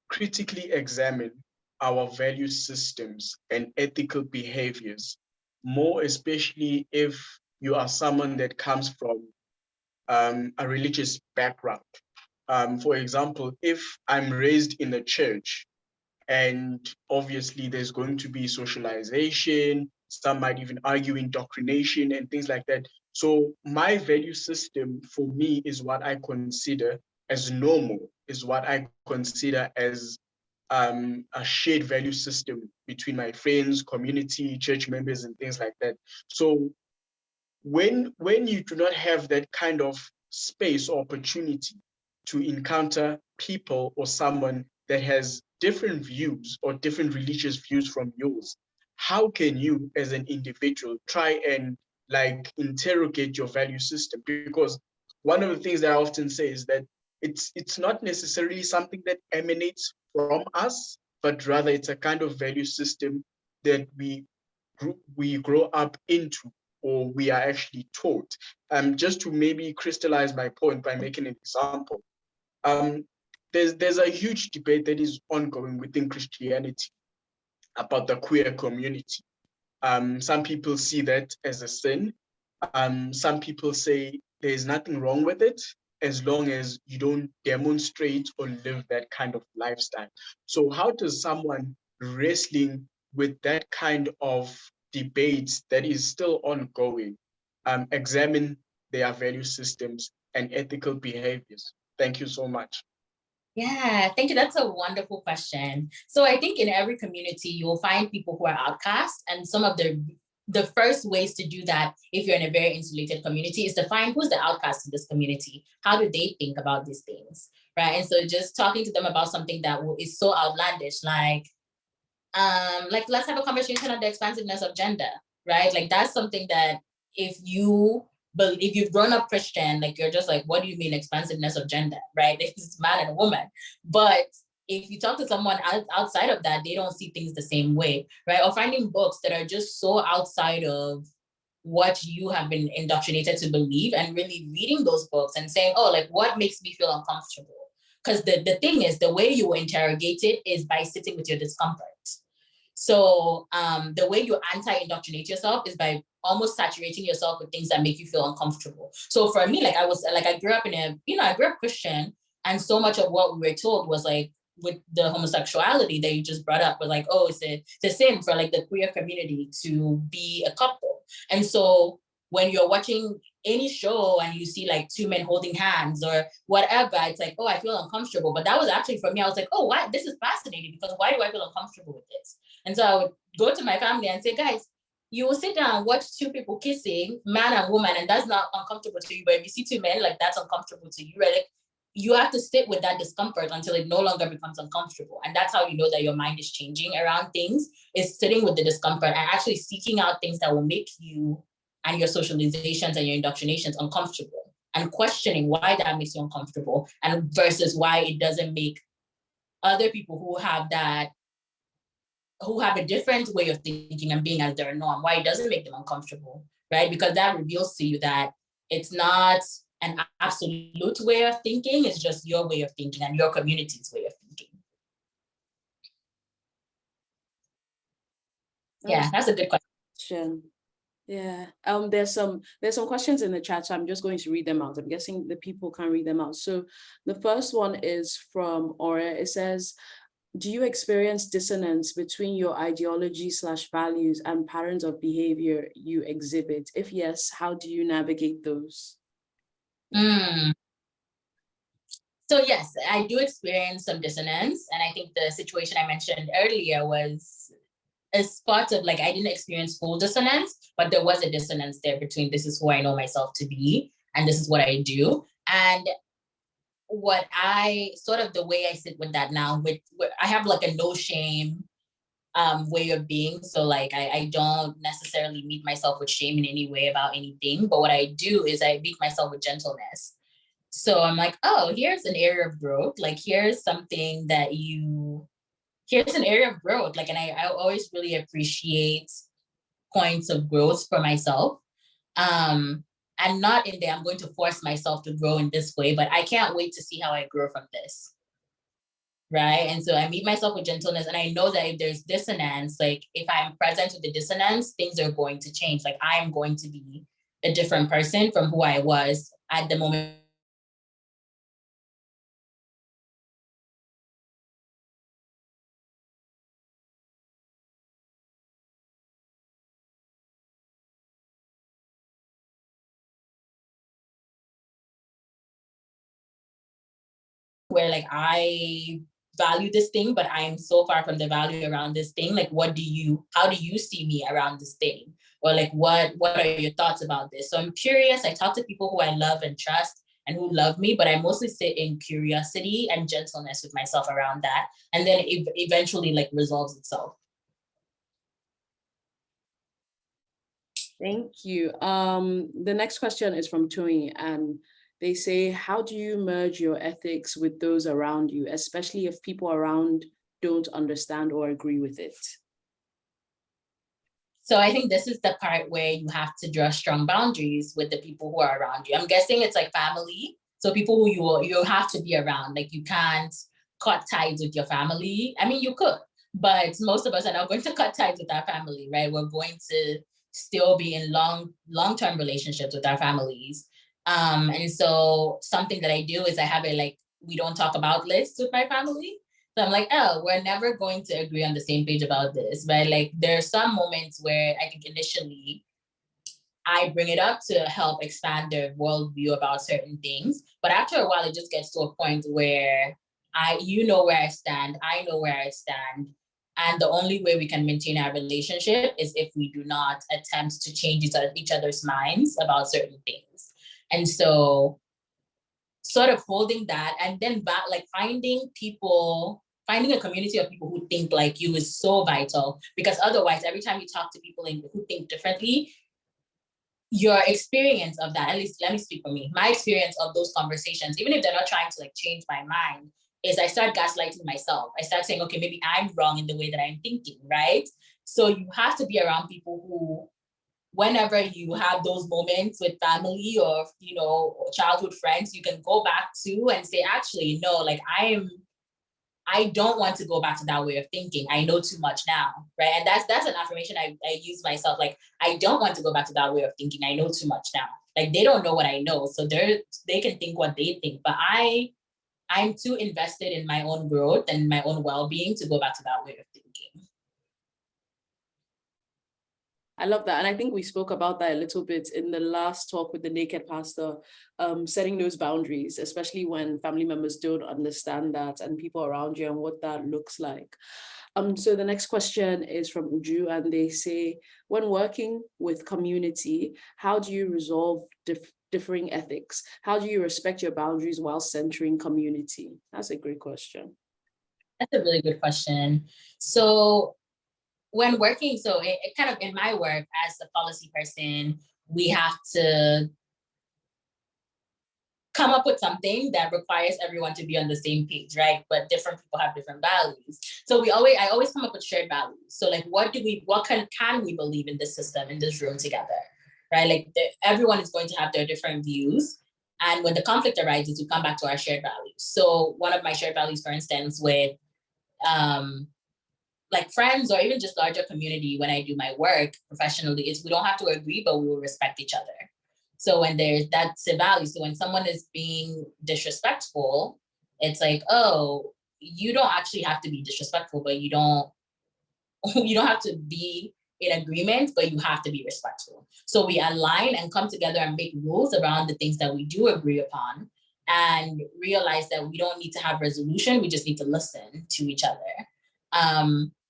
critically examine our value systems and ethical behaviors, more especially if you are someone that comes from a religious background? For example, if I'm raised in a church, and obviously there's going to be socialization, some might even argue indoctrination and things like that. So my value system for me is what I consider as normal, is what I consider as a shared value system between my friends, community, church members, and things like that. So when you do not have that kind of space or opportunity to encounter people or someone that has different views or different religious views from yours, how can you as an individual try and like interrogate your value system? Because one of the things that I often say is that it's not necessarily something that emanates from us, but rather it's a kind of value system that we grow up into, or we are actually taught. Just to maybe crystallize my point by making an example, there's a huge debate that is ongoing within Christianity about the queer community. Some people see that as a sin. Some people say there's nothing wrong with it as long as you don't demonstrate or live that kind of lifestyle. So how does someone wrestling with that kind of debate that is still ongoing examine their value systems and ethical behaviors? Thank you so much. Yeah, thank you. That's a wonderful question. So I think in every community, you will find people who are outcast, and some of the first ways to do that, if you're in a very insulated community, is to find who's the outcast in this community. How do they think about these things, right? And so just talking to them about something that is so outlandish, like let's have a conversation on the expansiveness of gender, right? Like that's something that if you've grown up Christian, like you're just like, what do you mean expansiveness of gender, right? It's man and a woman. But if you talk to someone outside of that, they don't see things the same way, right? Or finding books that are just so outside of what you have been indoctrinated to believe, and really reading those books and saying, oh, like what makes me feel uncomfortable? Because the thing is, the way you will interrogate it is by sitting with your discomfort. So the way you anti-indoctrinate yourself is by almost saturating yourself with things that make you feel uncomfortable. So for me, I grew up I grew up Christian, and so much of what we were told was like, with the homosexuality that you just brought up, was like, oh, it's a sin for like the queer community to be a couple. And so when you're watching any show and you see like two men holding hands or whatever, it's like, oh, I feel uncomfortable. But that was actually, for me, I was like, oh, what? This is fascinating, because why do I feel uncomfortable with this? And so I would go to my family and say, guys, you will sit down and watch two people kissing, man and woman, and that's not uncomfortable to you. But if you see two men, like that's uncomfortable to you, right? Like, you have to sit with that discomfort until it no longer becomes uncomfortable. And that's how you know that your mind is changing around things, is sitting with the discomfort and actually seeking out things that will make you and your socializations and your indoctrinations uncomfortable, and questioning why that makes you uncomfortable, and versus why it doesn't make other people who have a different way of thinking and being as their norm, why it doesn't make them uncomfortable, right? Because that reveals to you that it's not an absolute way of thinking, it's just your way of thinking and your community's way of thinking. Yeah, that's a good question. Yeah, there's some questions in the chat, so I'm just going to read them out. I'm guessing the people can read them out. So the first one is from Ora. It says, do you experience dissonance between your ideology/values and patterns of behavior you exhibit? If yes, how do you navigate those? So yes, I do experience some dissonance. And I think the situation I mentioned earlier was a spot of like, I didn't experience full dissonance, but there was a dissonance there between this is who I know myself to be and this is what I do. And what I sort of, the way I sit with that now, I have like a no shame way of being. So like, I don't necessarily meet myself with shame in any way about anything, but what I do is I meet myself with gentleness. So I'm like, oh, here's an area of growth. Like, here's an area of growth. Like, and I always really appreciate points of growth for myself. And not in there, I'm going to force myself to grow in this way, but I can't wait to see how I grow from this. Right. And so I meet myself with gentleness, and I know that if there's dissonance, like if I'm present with the dissonance, things are going to change. Like I am going to be a different person from who I was at the moment. Where like I value this thing, but I'm so far from the value around this thing. Like, how do you see me around this thing? Or like, what are your thoughts about this? So I'm curious. I talk to people who I love and trust and who love me, but I mostly sit in curiosity and gentleness with myself around that. And then it eventually like resolves itself. Thank you. The next question is from Tui, and they say, how do you merge your ethics with those around you, especially if people around don't understand or agree with it? So I think this is the part where you have to draw strong boundaries with the people who are around you. I'm guessing it's like family, So people who you have to be around, like you can't cut ties with your family. I mean, you could, but most of us are not going to cut ties with our family, right? We're going to still be in long-term relationships with our families. And so something that I do is I have a like, we don't talk about list with my family. So I'm like, oh, we're never going to agree on the same page about this. But like, there are some moments where I think initially I bring it up to help expand their worldview about certain things. But after a while, it just gets to a point where you know where I stand, I know where I stand. And the only way we can maintain our relationship is if we do not attempt to change each other's minds about certain things. And so sort of holding that, and then like finding a community of people who think like you is so vital, because otherwise every time you talk to people who think differently, your experience of that, at least let me speak for me, my experience of those conversations, even if they're not trying to like change my mind, is I start gaslighting myself. I start saying, okay, maybe I'm wrong in the way that I'm thinking, right? So you have to be around people who, whenever you have those moments with family or, childhood friends, you can go back to and say, actually, no, like I don't want to go back to that way of thinking. I know too much now, right? And that's an affirmation I use myself. Like, I don't want to go back to that way of thinking. I know too much now. Like, they don't know what I know, so they can think what they think. But I'm too invested in my own growth and my own well-being to go back to that way of thinking. I love that. And I think we spoke about that a little bit in the last talk with the Naked Pastor, setting those boundaries, especially when family members don't understand that and people around you and what that looks like. So the next question is from Uju, and they say, when working with community, how do you resolve differing ethics? How do you respect your boundaries while centering community? That's a great question. That's a really good question. So when working, so it kind of in my work as a policy person, we have to come up with something that requires everyone to be on the same page, right? But different people have different values. So I always come up with shared values. So like, what can we believe in this system, in this room together, right? Like everyone is going to have their different views. And when the conflict arises, we come back to our shared values. So one of my shared values, for instance, with like friends or even just larger community, when I do my work professionally, is we don't have to agree, but we will respect each other. So when that's a value. So when someone is being disrespectful, it's like, oh, you don't actually have to be disrespectful, but you don't have to be in agreement, but you have to be respectful. So we align and come together and make rules around the things that we do agree upon, and realize that we don't need to have resolution. We just need to listen to each other.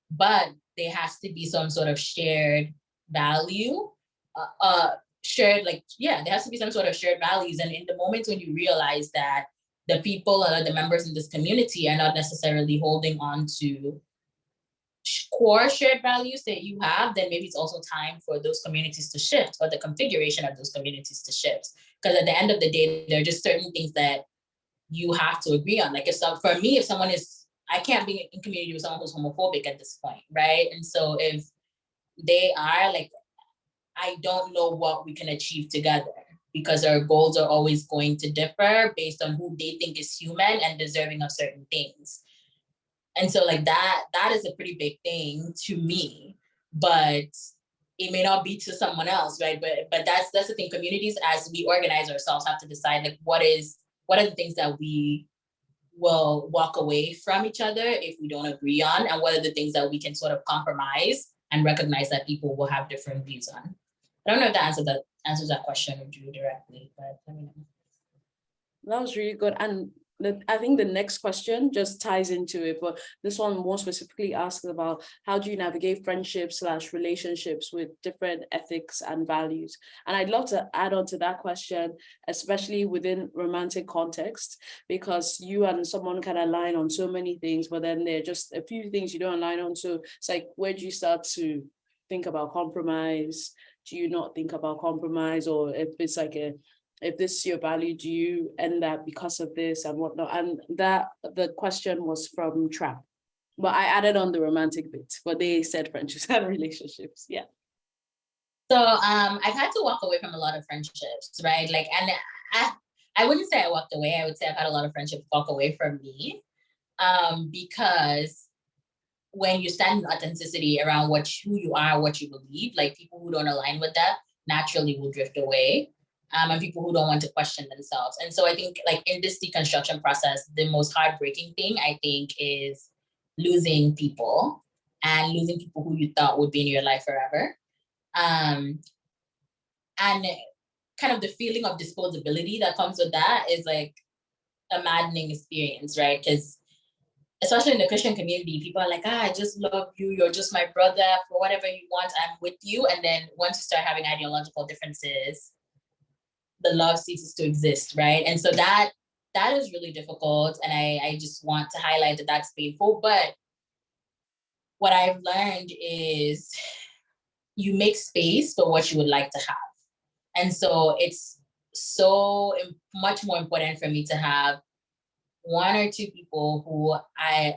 But there has to be some sort of shared value, there has to be some sort of shared values. And in the moments when you realize that the people or the members in this community are not necessarily holding on to core shared values that you have, then maybe it's also time for those communities to shift, or the configuration of those communities to shift. Because at the end of the day, there are just certain things that you have to agree on. Like for me, if someone is, I can't be in community with someone who's homophobic at this point, right? And so if they are, like, I don't know what we can achieve together, because our goals are always going to differ based on who they think is human and deserving of certain things. And so like that is a pretty big thing to me, but it may not be to someone else, right? But that's the thing. Communities, as we organize ourselves, have to decide like what are the things that we will walk away from each other if we don't agree on, and what are the things that we can sort of compromise and recognize that people will have different views on. I don't know if that answers that question with you directly, but let me know. That was really good. And I think the next question just ties into it, but this one more specifically asks about how do you navigate friendships / relationships with different ethics and values? And I'd love to add on to that question, especially within romantic context, because you and someone can align on so many things, but then there are just a few things you don't align on. So it's like, where do you start to think about compromise? Do you not think about compromise? Or if it's like if this is your value, do you end that because of this and whatnot? And that the question was from Trap, but I added on the romantic bit, but they said friendships and relationships. Yeah. So I've had to walk away from a lot of friendships, right? Like, and I wouldn't say I walked away. I would say I've had a lot of friendships walk away from me, because when you stand in authenticity around who you are, what you believe, like people who don't align with that naturally will drift away, and people who don't want to question themselves. And so I think like in this deconstruction process, the most heartbreaking thing I think is losing people, and losing people who you thought would be in your life forever. And kind of the feeling of disposability that comes with that is like a maddening experience, right? Because especially in the Christian community, people are like, I just love you. You're just my brother. For whatever you want, I'm with you. And then once you start having ideological differences, the love ceases to exist, right? And so that is really difficult. And I just want to highlight that that's painful. But what I've learned is you make space for what you would like to have. And so it's so much more important for me to have one or two people who I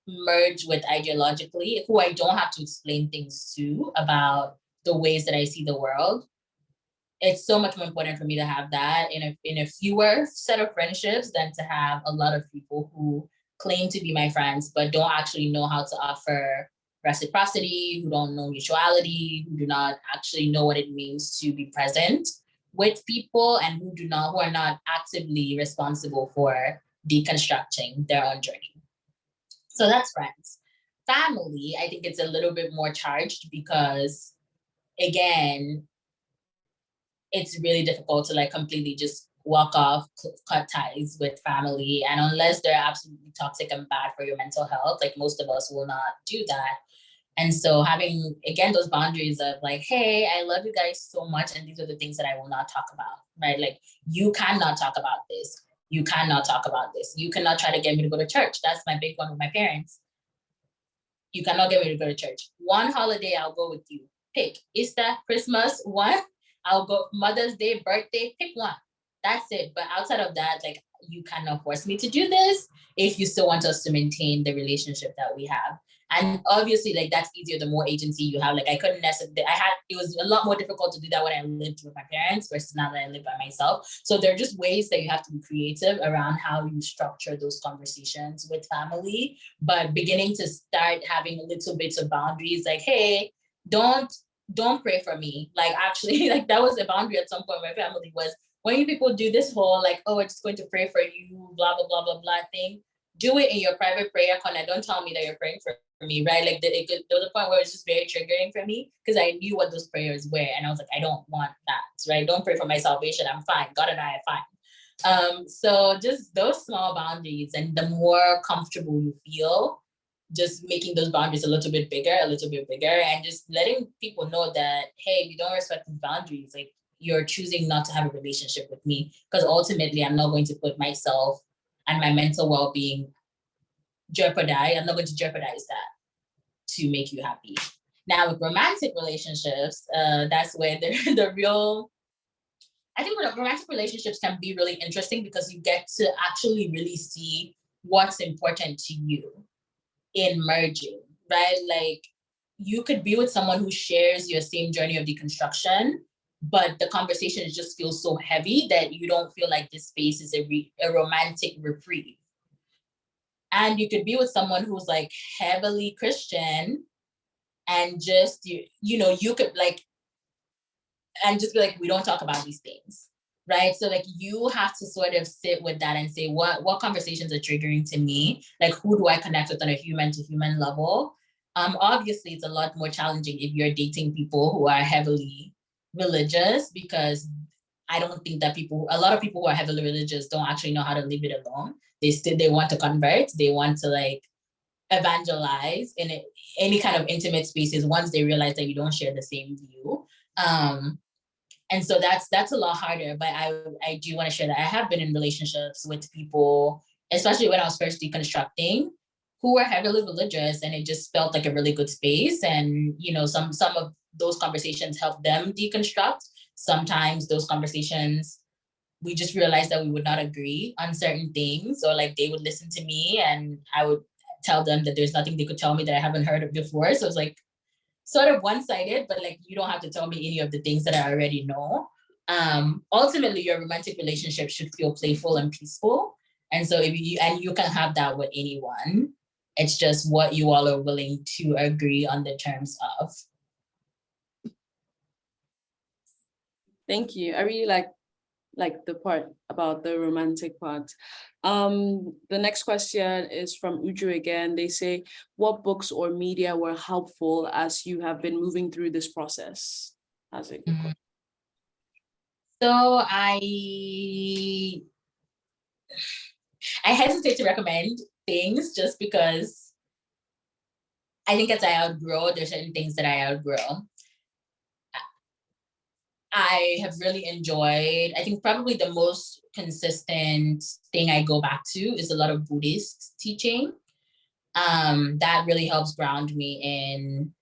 merge with ideologically, who I don't have to explain things to about the ways that I see the world. It's so much more important for me to have that in a fewer set of friendships than to have a lot of people who claim to be my friends, but don't actually know how to offer reciprocity, who don't know mutuality, who do not actually know what it means to be present with people, and who are not actively responsible for deconstructing their own journey. So that's friends. Family, I think it's a little bit more charged because, again, it's really difficult to like completely just walk off, cut ties with family. And unless they're absolutely toxic and bad for your mental health, like most of us will not do that. And so having, again, those boundaries of like, hey, I love you guys so much, and these are the things that I will not talk about, right? Like, you cannot talk about this. You cannot talk about this. You cannot try to get me to go to church. That's my big one with my parents. You cannot get me to go to church. One holiday, I'll go with you. Pick Easter, Christmas, one. I'll go Mother's Day, birthday, pick one. That's it. But outside of that, like, you cannot force me to do this if you still want us to maintain the relationship that we have. And obviously, like, that's easier the more agency you have. Like, I couldn't necessarily, it was a lot more difficult to do that when I lived with my parents versus now that I live by myself. So there are just ways that you have to be creative around how you structure those conversations with family, but beginning to start having little bits of boundaries, like, hey, don't pray for me. Like, actually, like, that was a boundary at some point. My family was, when you people do this whole like, oh, we're just going to pray for you, blah, blah, blah, blah, blah thing, do it in your private prayer corner. Don't tell me that you're praying for me, right? Like, there was a point where it was just very triggering for me because I knew what those prayers were. And I was like, I don't want that, right? Don't pray for my salvation. I'm fine. God and I are fine. So just those small boundaries, and the more comfortable you feel, just making those boundaries a little bit bigger, and just letting people know that, hey, if you don't respect these boundaries, like, you're choosing not to have a relationship with me, because ultimately I'm not going to put myself and my mental well-being jeopardize. I'm not going to jeopardize that to make you happy. Now with romantic relationships, that's where the real, I think romantic relationships can be really interesting because you get to actually really see what's important to you in merging, right? Like, you could be with someone who shares your same journey of deconstruction, but the conversation just feels so heavy that you don't feel like this space is a romantic reprieve. And you could be with someone who's like heavily Christian, and just, you could like, and just be like, we don't talk about these things, right? So like, you have to sort of sit with that and say, what conversations are triggering to me? Like, who do I connect with on a human to human level? Obviously, it's a lot more challenging if you're dating people who are heavily religious, because I don't think that a lot of people who are heavily religious don't actually know how to leave it alone. They want to convert, they want to like evangelize in any kind of intimate spaces once they realize that you don't share the same view. And so that's a lot harder, but I do want to share that I have been in relationships with people, especially when I was first deconstructing, who were heavily religious, and it just felt like a really good space. And, some of those conversations helped them deconstruct. Sometimes those conversations, we just realized that we would not agree on certain things, or like they would listen to me and I would tell them that there's nothing they could tell me that I haven't heard of before. So it's like sort of one-sided, but like, you don't have to tell me any of the things that I already know. ultimately your romantic relationship should feel playful and peaceful. And so you can have that with anyone. It's just what you all are willing to agree on the terms of. Thank you. I really like the part about the romantic part. The next question is from Uju again. They say, what books or media were helpful as you have been moving through this process? That's a good question. So I hesitate to recommend things just because I think as I outgrow, there's certain things that I outgrow. I have really enjoyed, I think probably the most consistent thing I go back to is a lot of Buddhist teaching. That really helps ground me in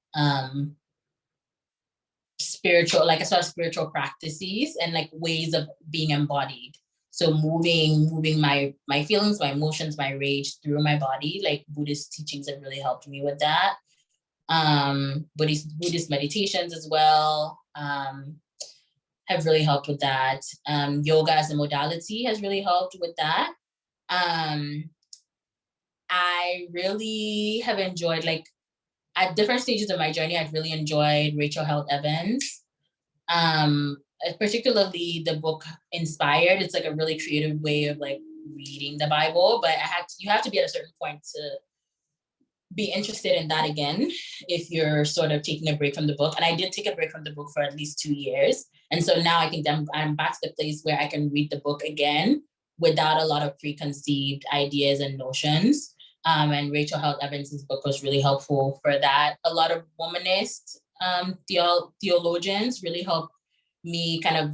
spiritual, like I saw spiritual practices and like ways of being embodied. So moving my feelings, my emotions, my rage through my body, like Buddhist teachings have really helped me with that. Buddhist meditations as well have really helped with that. Yoga as a modality has really helped with that. I really have enjoyed, like at different stages of my journey, I've really enjoyed Rachel Held Evans. Particularly the book Inspired. It's like a really creative way of like reading the Bible, but you have to be at a certain point to be interested in that again if you're sort of taking a break from the book. And I did take a break from the book for at least 2 years. And so now I think I'm back to the place where I can read the book again without a lot of preconceived ideas and notions. And Rachel Held Evans' book was really helpful for that. A lot of womanist theologians really helped me kind of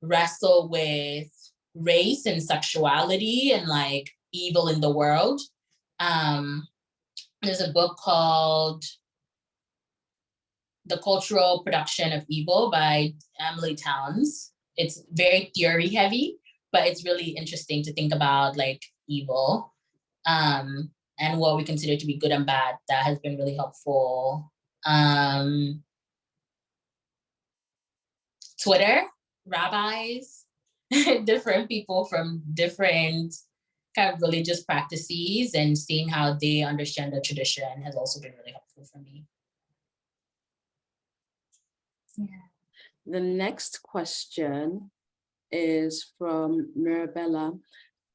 wrestle with race and sexuality and like evil in the world. There's a book called The Cultural Production of Evil by Emily Towns. It's very theory heavy, but it's really interesting to think about like evil and what we consider to be good and bad. That has been really helpful. Twitter, rabbis, different people from different kind of religious practices and seeing how they understand the tradition has also been really helpful for me. Yeah. The next question is from Mirabella,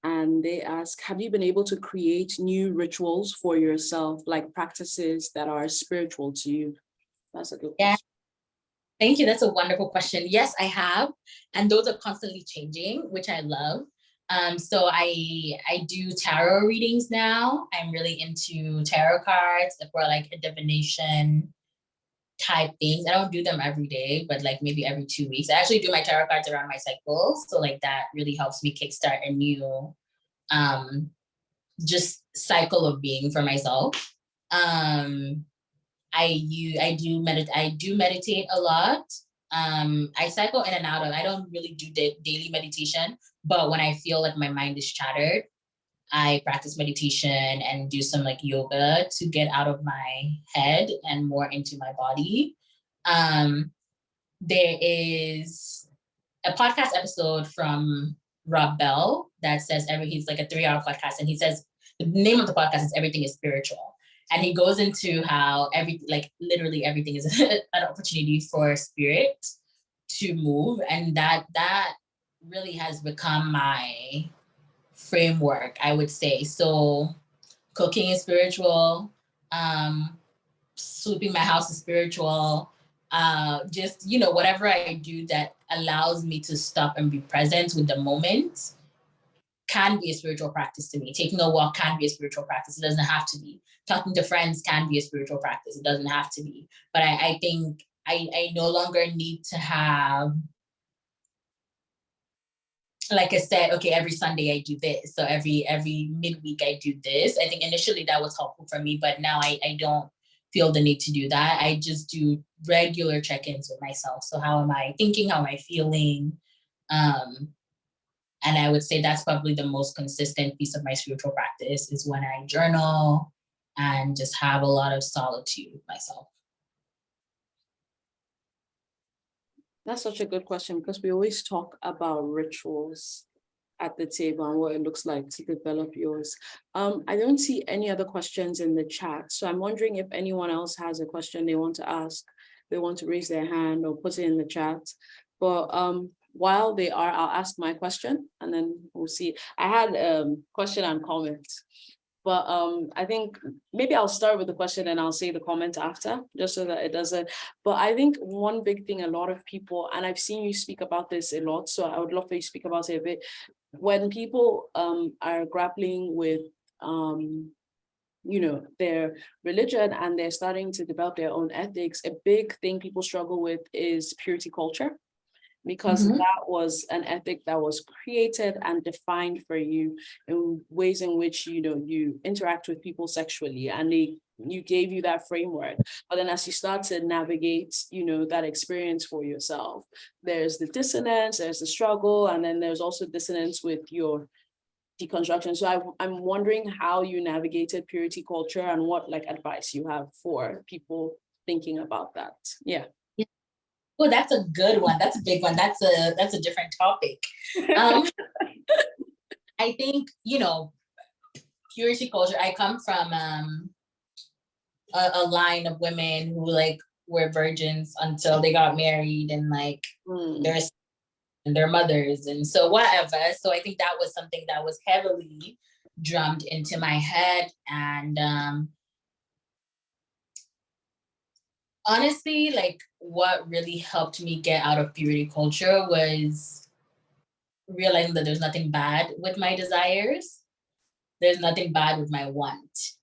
and they ask, have you been able to create new rituals for yourself, like practices that are spiritual to you? That's a good question. Yeah. Thank you. That's a wonderful question. Yes, I have. And those are constantly changing, which I love. So I do tarot readings now. I'm really into tarot cards for like a divination type things. I don't do them every day, but like maybe every 2 weeks. I actually do my tarot cards around my cycle. So like that really helps me kickstart a new just cycle of being for myself. I do meditate a lot. I cycle in and out of, I don't really do daily meditation, but when I feel like my mind is chattered, I practice meditation and do some like yoga to get out of my head and more into my body. There is a podcast episode from Rob Bell that says he's like a 3-hour podcast, and he says the name of the podcast is Everything is Spiritual. And he goes into how literally everything is an opportunity for spirit to move. And that really has become my framework, I would say. So cooking is spiritual, sweeping my house is spiritual, just, whatever I do that allows me to stop and be present with the moment can be a spiritual practice to me. Taking a walk can be a spiritual practice. It doesn't have to be. Talking to friends can be a spiritual practice. It doesn't have to be. But I think I no longer need to have, like I said, okay, every Sunday I do this. So every midweek I do this. I think initially that was helpful for me, but now I don't feel the need to do that. I just do regular check-ins with myself. So how am I thinking? How am I feeling? And I would say that's probably the most consistent piece of my spiritual practice is when I journal and just have a lot of solitude with myself. That's such a good question, because we always talk about rituals at the table and what it looks like to develop yours. I don't see any other questions in the chat. So I'm wondering if anyone else has a question they want to ask, they want to raise their hand or put it in the chat. But while they are, I'll ask my question and then we'll see. I had a question and comment, but I think maybe I'll start with the question and I'll say the comment after, just so that it doesn't. But I think one big thing a lot of people, and I've seen you speak about this a lot, so I would love for you to speak about it a bit. When people are grappling with their religion and they're starting to develop their own ethics, a big thing people struggle with is purity culture, because that was an ethic that was created and defined for you in ways in which you interact with people sexually, and you gave you that framework. But then as you start to navigate that experience for yourself, there's the dissonance, there's the struggle, and then there's also dissonance with your deconstruction. So I'm wondering how you navigated purity culture and what advice you have for people thinking about that. Yeah. Oh, that's a good one. That's a big one. That's a different topic. I think, purity culture, I come from a line of women who were virgins until they got married and their mothers and so whatever. So I think that was something that was heavily drummed into my head. And honestly, what really helped me get out of purity culture was realizing that there's nothing bad with my desires. There's nothing bad with my want.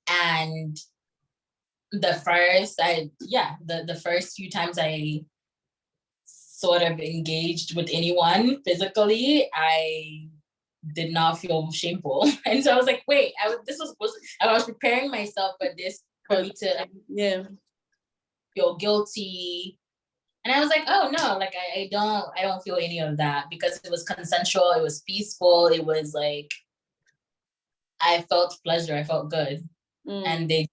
And the first few times I sort of engaged with anyone physically, I did not feel shameful. And so I was like, wait, I was preparing myself for this, for me to feel guilty. And I was like, oh no, I don't feel any of that, because it was consensual, it was peaceful, it was I felt pleasure, I felt good. And the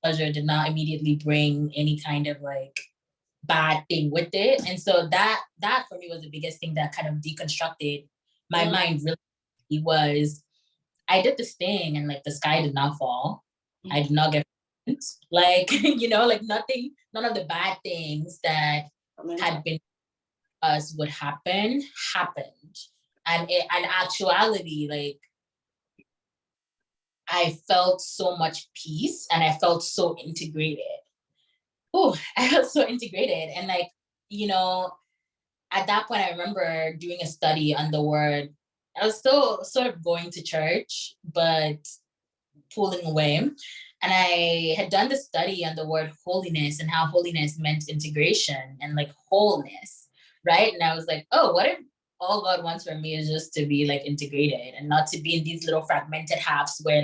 pleasure did not immediately bring any kind of bad thing with it. And so that for me was the biggest thing that kind of deconstructed my mind. Really was, I did this thing and the sky did not fall. I did not get nothing, none of the bad things that had been us would happened. And in actuality, I felt so much peace and I felt so integrated. I felt so integrated. And at that point, I remember doing a study on the word. I was still sort of going to church, but pulling away. And I had done the study on the word holiness and how holiness meant integration and wholeness, right? And I was like, oh, what if all God wants from me is just to be integrated and not to be in these little fragmented halves where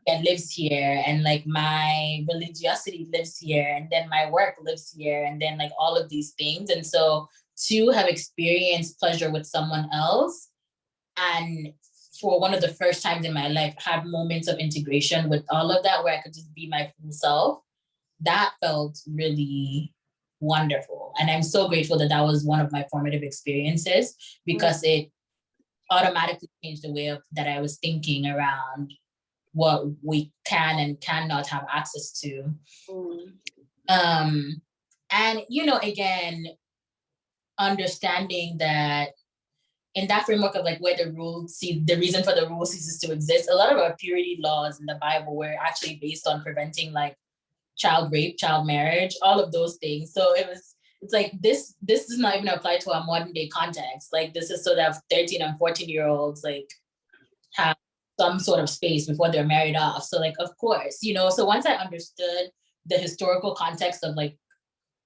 it lives here and my religiosity lives here and then my work lives here and then all of these things. And so to have experienced pleasure with someone else and for one of the first times in my life had moments of integration with all of that where I could just be my full self, that felt really wonderful. And I'm so grateful that that was one of my formative experiences, because it automatically changed the way that I was thinking around what we can and cannot have access to. And, again, understanding that in that framework of where the reason for the rule ceases to exist, a lot of our purity laws in the Bible were actually based on preventing child rape, child marriage, all of those things. So it's this does not even apply to our modern day context. This is so that 13 and 14-year-olds have some sort of space before they're married off. So of course, so once I understood the historical context of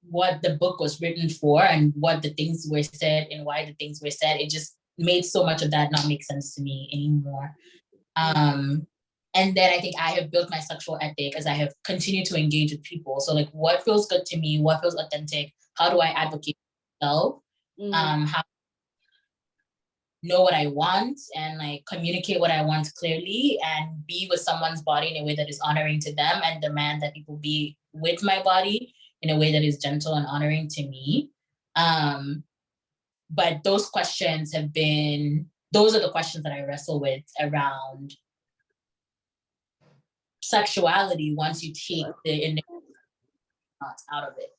what the book was written for and what the things were said and why the things were said, it just made so much of that not make sense to me anymore. And then I think I have built my sexual ethic as I have continued to engage with people. So what feels good to me, what feels authentic, how do I advocate for myself, how know what I want and communicate what I want clearly and be with someone's body in a way that is honoring to them and demand that people be with my body in a way that is gentle and honoring to me. But those questions have been, those are the questions that I wrestle with around sexuality once you take the initial out of it.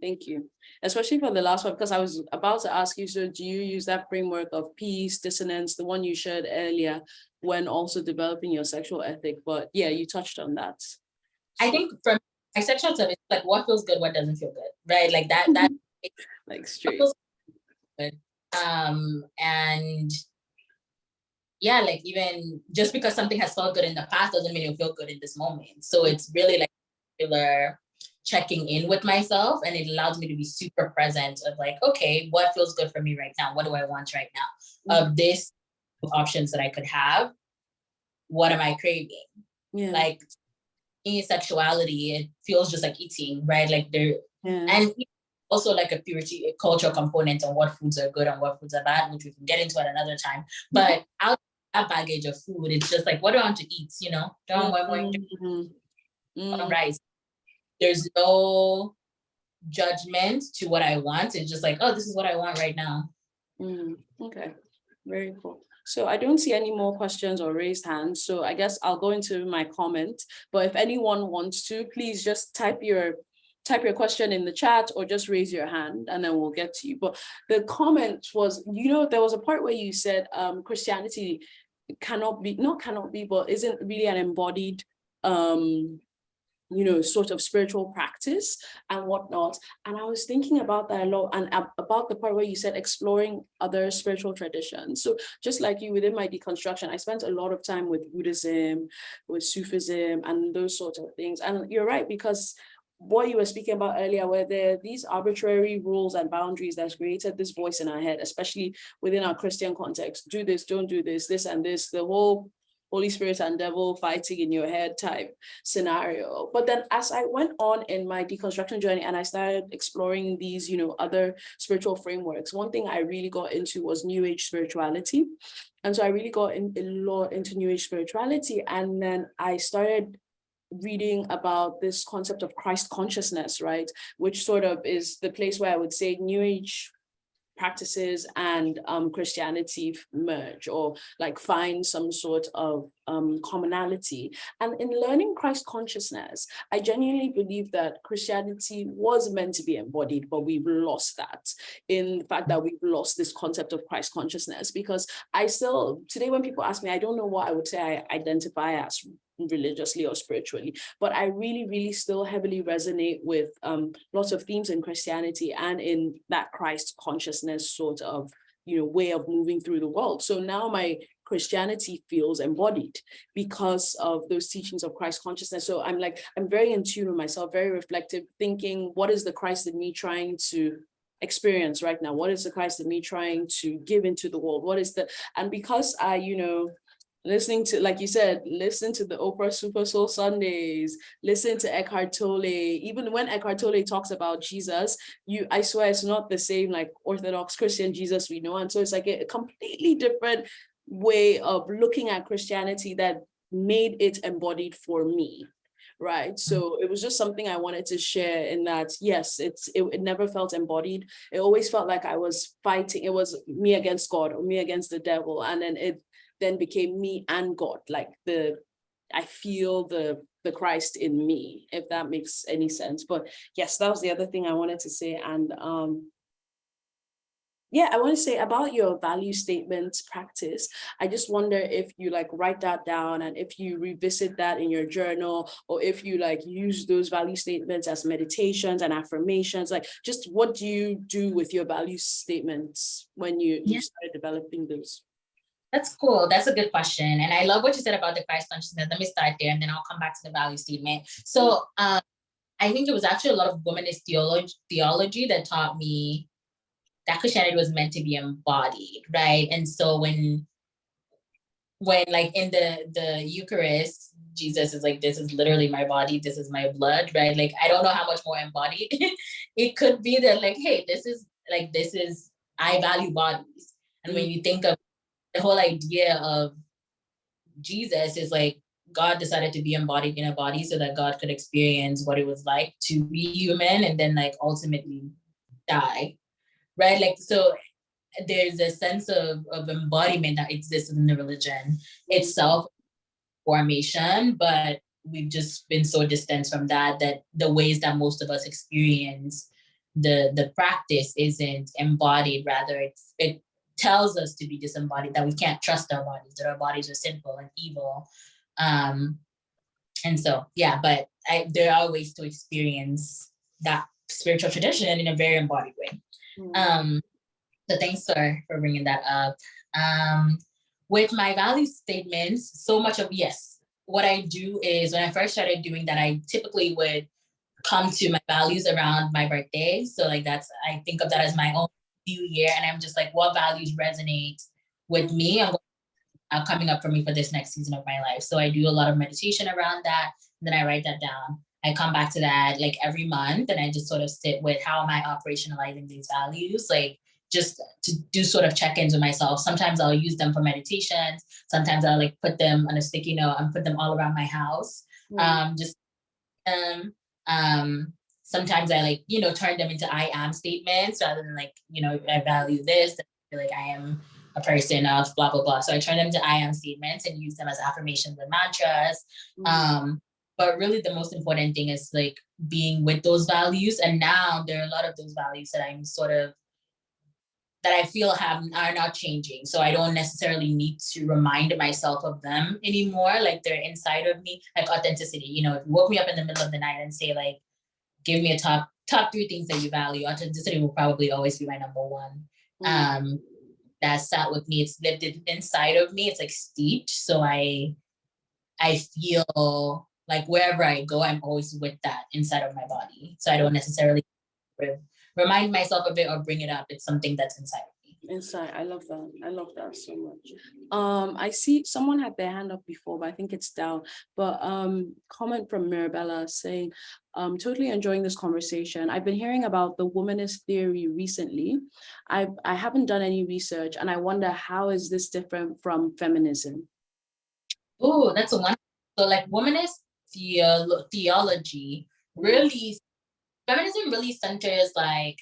Thank you. Especially for the last one, because I was about to ask you, so do you use that framework of peace, dissonance, the one you shared earlier, when also developing your sexual ethic? But yeah, you touched on that. I think from my sexual stuff, it's like what feels good, what doesn't feel good, right? Like that like straight. Good. And yeah, like even just because something has felt good in the past doesn't mean it'll feel good in this moment. So it's really like regular checking in with myself, and it allows me to be super present of like, okay, what feels good for me right now? What do I want right now? Of this options that I could have, what am I craving? Yeah. Like in sexuality, it feels just like eating, right? Like there, and also like a purity, a cultural component on what foods are good and what foods are bad, which we can get into at another time. But out of that baggage of food, it's just like, what do I want to eat? You know, rice. There's no judgment to what I want. It's just like, oh, this is what I want right now. Okay, very cool. So I don't see any more questions or raised hands. So I guess I'll go into my comment. But if anyone wants to, please just type your question in the chat or just raise your hand and then we'll get to you. But the comment was, there was a part where you said Christianity cannot be, but isn't really an embodied sort of spiritual practice and whatnot. And I was thinking about that a lot, and about the part where you said exploring other spiritual traditions. So just like you, within my deconstruction, I spent a lot of time with Buddhism, with Sufism, and those sorts of things. And you're right, because what you were speaking about earlier, where there are these arbitrary rules and boundaries that's created this voice in our head, especially within our Christian context: do this, don't do this, this and this, the whole Holy Spirit and devil fighting in your head type scenario. But then as I went on in my deconstruction journey and I started exploring these, other spiritual frameworks, one thing I really got into was New Age spirituality. And so I really got a lot into New Age spirituality. And then I started reading about this concept of Christ consciousness, right? Which sort of is the place where I would say New Age practices and Christianity merge, or like find some sort of commonality. And in learning Christ consciousness, I genuinely believe that Christianity was meant to be embodied, but we've lost that, in the fact that we've lost this concept of Christ consciousness. Because I still, today when people ask me, I don't know what I would say I identify as religiously or spiritually, but I really, really still heavily resonate with lots of themes in Christianity and in that Christ consciousness sort of, way of moving through the world. So now my Christianity feels embodied because of those teachings of Christ consciousness. So I'm very in tune with myself, very reflective, thinking, what is the Christ in me trying to experience right now? What is the Christ in me trying to give into the world? And because I, listening to, like you said, listen to the Oprah Super Soul Sundays, listen to Eckhart Tolle. Even when Eckhart Tolle talks about Jesus, I swear it's not the same like Orthodox Christian Jesus we know. And so it's like a completely different way of looking at Christianity that made it embodied for me. Right. So it was just something I wanted to share, in that, yes, it never felt embodied. It always felt like I was fighting. It was me against God or me against the devil. And then it then became me and God, like I feel the Christ in me, if that makes any sense. But yes, that was the other thing I wanted to say. And I want to say about your value statements practice. I just wonder if you write that down, and if you revisit that in your journal, or if you use those value statements as meditations and affirmations. Just what do you do with your value statements when you started developing those? That's cool. That's a good question. And I love what you said about the Christ consciousness. Let me start there and then I'll come back to the value statement. So I think it was actually a lot of womanist theology that taught me that Christianity was meant to be embodied, right? And so when like in the Eucharist, Jesus is like, this is literally my body, this is my blood, right? Like, I don't know how much more embodied it could be, that like, hey, this is I value bodies. And when you think of the whole idea of Jesus is like, God decided to be embodied in a body so that God could experience what it was like to be human and then like ultimately die, right? Like, so there's a sense of embodiment that exists in the religion itself, formation, but we've just been so distant from that the ways that most of us experience the practice isn't embodied. Rather, it tells us to be disembodied, that we can't trust our bodies, that our bodies are sinful and evil. And so, yeah, but there are ways to experience that spiritual tradition in a very embodied way. So thanks for bringing that up. With my value statements, so much of, yes, what I do is when I first started doing that, I typically would come to my values around my birthday. So like I think of that as my own new year. And I'm just like, what values resonate with me and what are coming up for me for this next season of my life. So I do a lot of meditation around that. And then I write that down. I come back to that like every month and I just sort of sit with how am I operationalizing these values? Like just to do sort of check-ins with myself. Sometimes I'll use them for meditations. Sometimes I'll like put them on a sticky note and put them all around my house. Just sometimes I like, turn them into I am statements rather than like, I value this. I feel like I am a person of blah, blah, blah. So I turn them to I am statements and use them as affirmations and mantras. But really the most important thing is like being with those values. And now there are a lot of those values that I'm sort of, that I feel are not changing. So I don't necessarily need to remind myself of them anymore. Like they're inside of me, like authenticity. If you woke me up in the middle of the night and say like, give me a top 3 things that you value, authenticity will probably always be my number one. That sat with me. It's lived inside of me. It's like steeped. So I feel like wherever I go, I'm always with that inside of my body. So I don't necessarily remind myself of it or bring it up. It's something that's inside of me. Inside. I love that so much. I see someone had their hand up before, but I think it's down. But comment from Mirabella saying, totally enjoying this conversation. I've been hearing about the womanist theory recently. I haven't done any research and I wonder, how is this different from feminism? Oh, that's a one. So like womanist theology really, feminism really centers like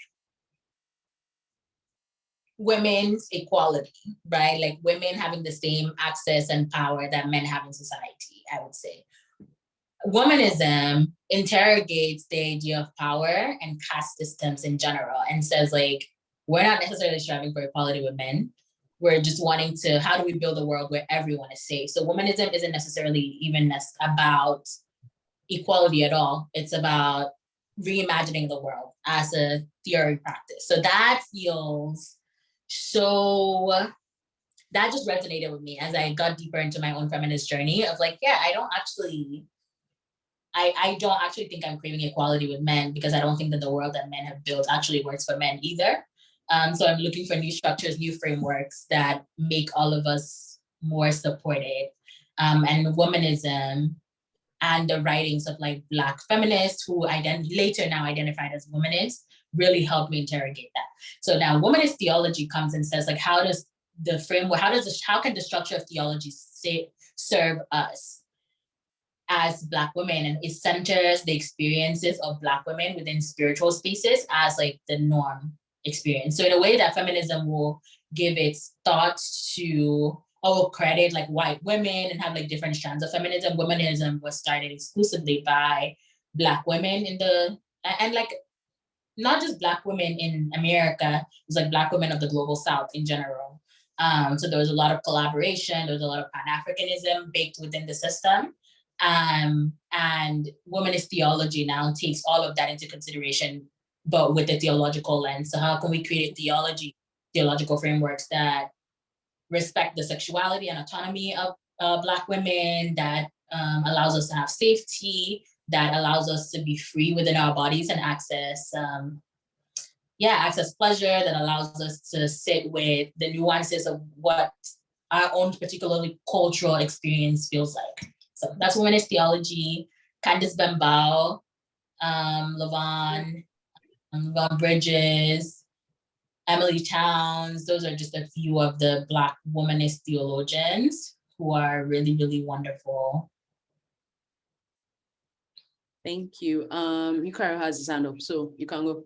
women's equality, right? Like women having the same access and power that men have in society, I would say. Womanism interrogates the idea of power and caste systems in general and says like, we're not necessarily striving for equality with men. We're just wanting to, how do we build a world where everyone is safe? So womanism isn't necessarily even about equality at all. It's about reimagining the world as a theory practice. So that feels that just resonated with me as I got deeper into my own feminist journey of like, yeah, I don't actually think I'm craving equality with men, because I don't think that the world that men have built actually works for men either. So I'm looking for new structures, new frameworks that make all of us more supported. And womanism and the writings of like Black feminists who later now identified as womanists really helped me interrogate that. So now womanist theology comes and says like, how does the framework, how can the structure of theology serve us as Black women? And it centers the experiences of Black women within spiritual spaces as like the norm experience. So in a way that feminism will give its thoughts to credit like white women and have like different strands of feminism. Womanism was started exclusively by Black women and like not just Black women in America, it was like Black women of the global South in general. So there was a lot of collaboration, there was a lot of Pan-Africanism baked within the system. And womanist theology now takes all of that into consideration, but with a theological lens. So how can we create theological frameworks that respect the sexuality and autonomy of Black women, that allows us to have safety, that allows us to be free within our bodies and access pleasure, that allows us to sit with the nuances of what our own particularly cultural experience feels like. So that's womanist theology. Candice Bembao, Lavon Bridges, Emily Towns, those are just a few of the Black womanist theologians who are really, really wonderful Thank you. Yukari has his hand up, so you can go.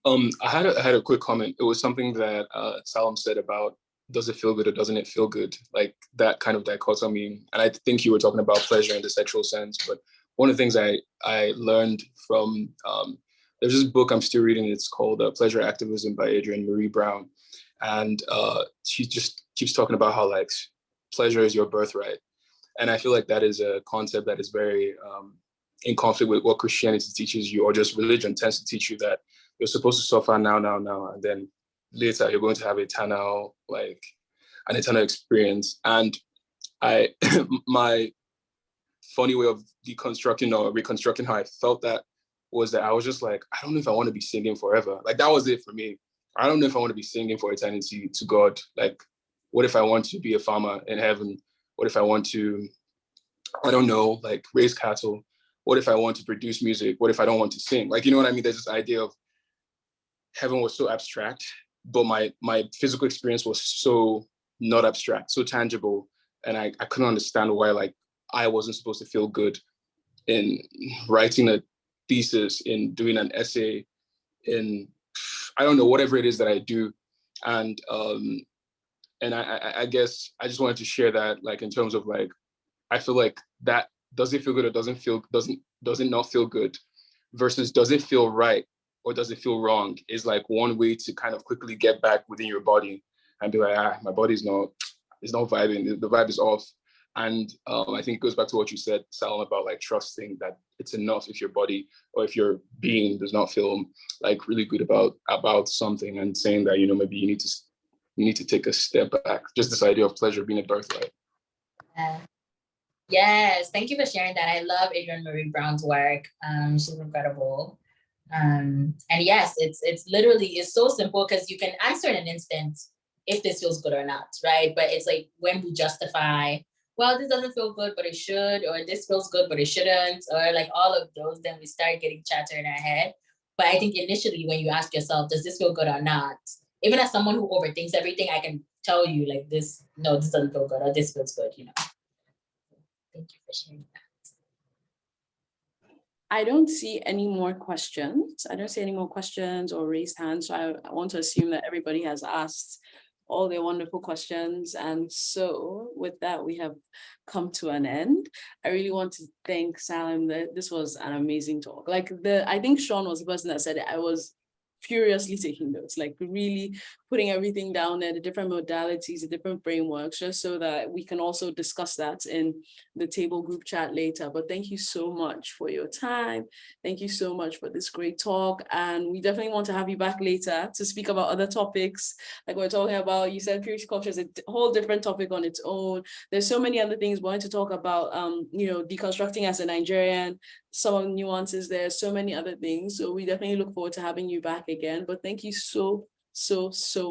I had a quick comment. It was something that Salem said about, does it feel good or doesn't it feel good? Like that kind of dichotomy. And I think you were talking about pleasure in the sexual sense. But one of the things I learned from, there's this book I'm still reading. It's called Pleasure Activism by Adrienne Marie Brown. And she just keeps talking about how like pleasure is your birthright. And I feel like that is a concept that is very in conflict with what Christianity teaches you, or just religion tends to teach you, that you're supposed to suffer now, and then later you're going to have an eternal experience. And I, my funny way of deconstructing or reconstructing how I felt that was that I was just like, I don't know if I want to be singing forever. Like that was it for me. I don't know if I want to be singing for eternity to God. Like, what if I want to be a farmer in heaven? What if I want to, I don't know, like raise cattle? What if I want to produce music? What if I don't want to sing? Like, you know what I mean? There's this idea of heaven was so abstract, but my physical experience was so not abstract, so tangible. And I couldn't understand why like I wasn't supposed to feel good in writing a thesis, in doing an essay, in I don't know, whatever it is that I do. And I guess I just wanted to share that, like in terms of like, I feel like that, does it feel good or does it not feel good, versus does it feel right or does it feel wrong, is like one way to kind of quickly get back within your body and be like, my body's not, it's not vibing, the vibe is off. And I think it goes back to what you said, Salem, about like trusting that it's enough if your body or if your being does not feel like really good about something, and saying that, you know, maybe you need to take a step back. Just this idea of pleasure being a birthright. Yeah. Yes, thank you for sharing that. I love Adrienne Marie Brown's work. She's incredible. And yes, it's literally, it's so simple because you can answer in an instant if this feels good or not, right? But it's like when we justify, well, this doesn't feel good, but it should, or this feels good, but it shouldn't, or like all of those, then we start getting chatter in our head. But I think initially when you ask yourself, does this feel good or not? Even as someone who overthinks everything, I can tell you like this, no, this doesn't feel good, or this feels good, you know. Thank you for sharing that. I don't see any more questions. I don't see any more questions or raised hands. So I want to assume that everybody has asked all their wonderful questions. And so with that, we have come to an end. I really want to thank Salem. This was an amazing talk. Like I think Sean was the person that said it. I was furiously taking notes, like really putting everything down there, the different modalities, the different frameworks, just so that we can also discuss that in the table group chat later. But thank you so much for your time. Thank you so much for this great talk. And we definitely want to have you back later to speak about other topics. Like we're talking about, you said purity culture is a whole different topic on its own. There's so many other things we want to talk about, you know, deconstructing as a Nigerian, some of the nuances there, so many other things. So we definitely look forward to having you back again. But thank you so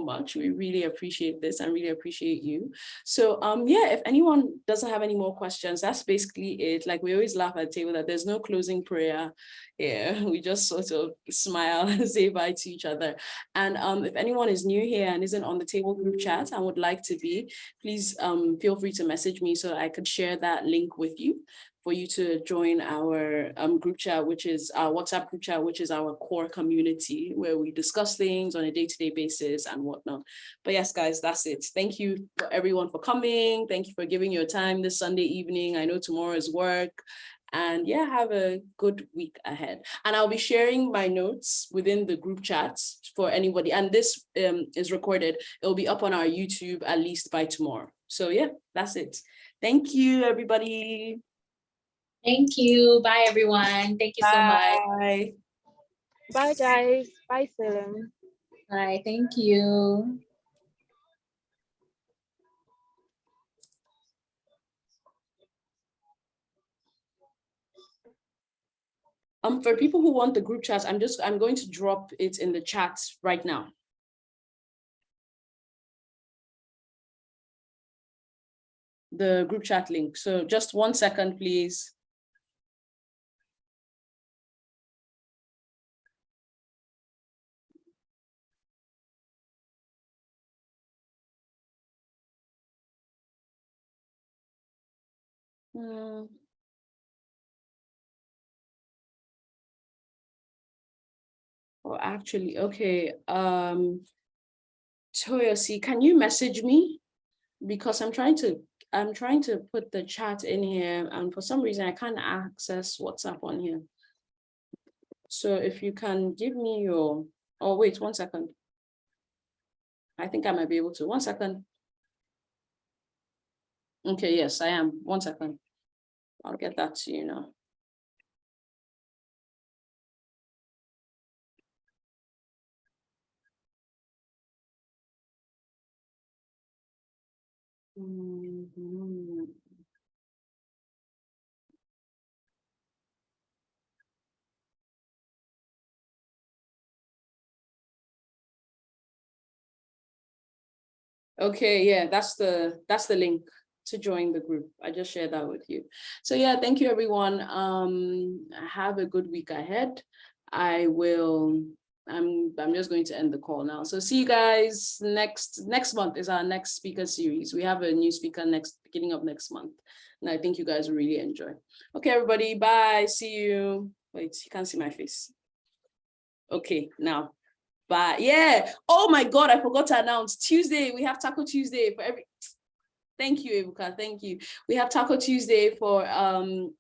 much. We really appreciate this and really appreciate you. So yeah, if anyone doesn't have any more questions, that's basically it. Like we always laugh at the table that there's no closing prayer. Yeah, we just sort of smile and say bye to each other. And if anyone is new here and isn't on the table group chat and would like to be, please feel free to message me so I could share that link with you, for you to join our group chat, which is our WhatsApp group chat, which is our core community where we discuss things on a day-to-day basis and whatnot. But yes, guys, that's it. Thank you for everyone for coming. Thank you for giving your time this Sunday evening. I know tomorrow is work. And yeah, have a good week ahead. And I'll be sharing my notes within the group chats for anybody. And this is recorded. It'll be up on our YouTube at least by tomorrow. So yeah, that's it. Thank you, everybody. Thank you. Bye, everyone. Thank you so much. Bye. Bye, guys. Bye, Salem. Bye. Thank you. For people who want the group chats, I'm going to drop it in the chats right now. The group chat link. So just 1 second, please. Hmm. Oh, actually, okay. Toyosi, can you message me? Because I'm trying to put the chat in here, and for some reason I can't access WhatsApp on here. So if you can give me your, oh wait, 1 second. I think I might be able to. 1 second. Okay, yes, I am. 1 second. I'll get that to you now. Mhm. Okay, yeah, that's the link to join the group. I just shared that with you. So yeah, thank you everyone. Have a good week ahead. I'm just going to end the call now. So see you guys next month is our next speaker series. We have a new speaker beginning of next month. And I think you guys will really enjoy. Okay, everybody, bye. See you. Wait, you can't see my face. Okay, now. But yeah, oh my God, I forgot to announce Tuesday. We have Taco Tuesday for every. Thank you, Ebuka. Thank you. We have Taco Tuesday for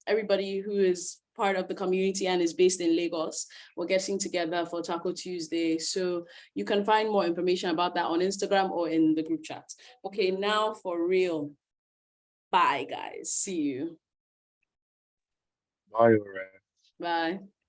everybody who is part of the community and is based in Lagos. We're getting together for Taco Tuesday. So you can find more information about that on Instagram or in the group chat. Okay, now for real. Bye, guys. See you. Bye, Aurora. Bye.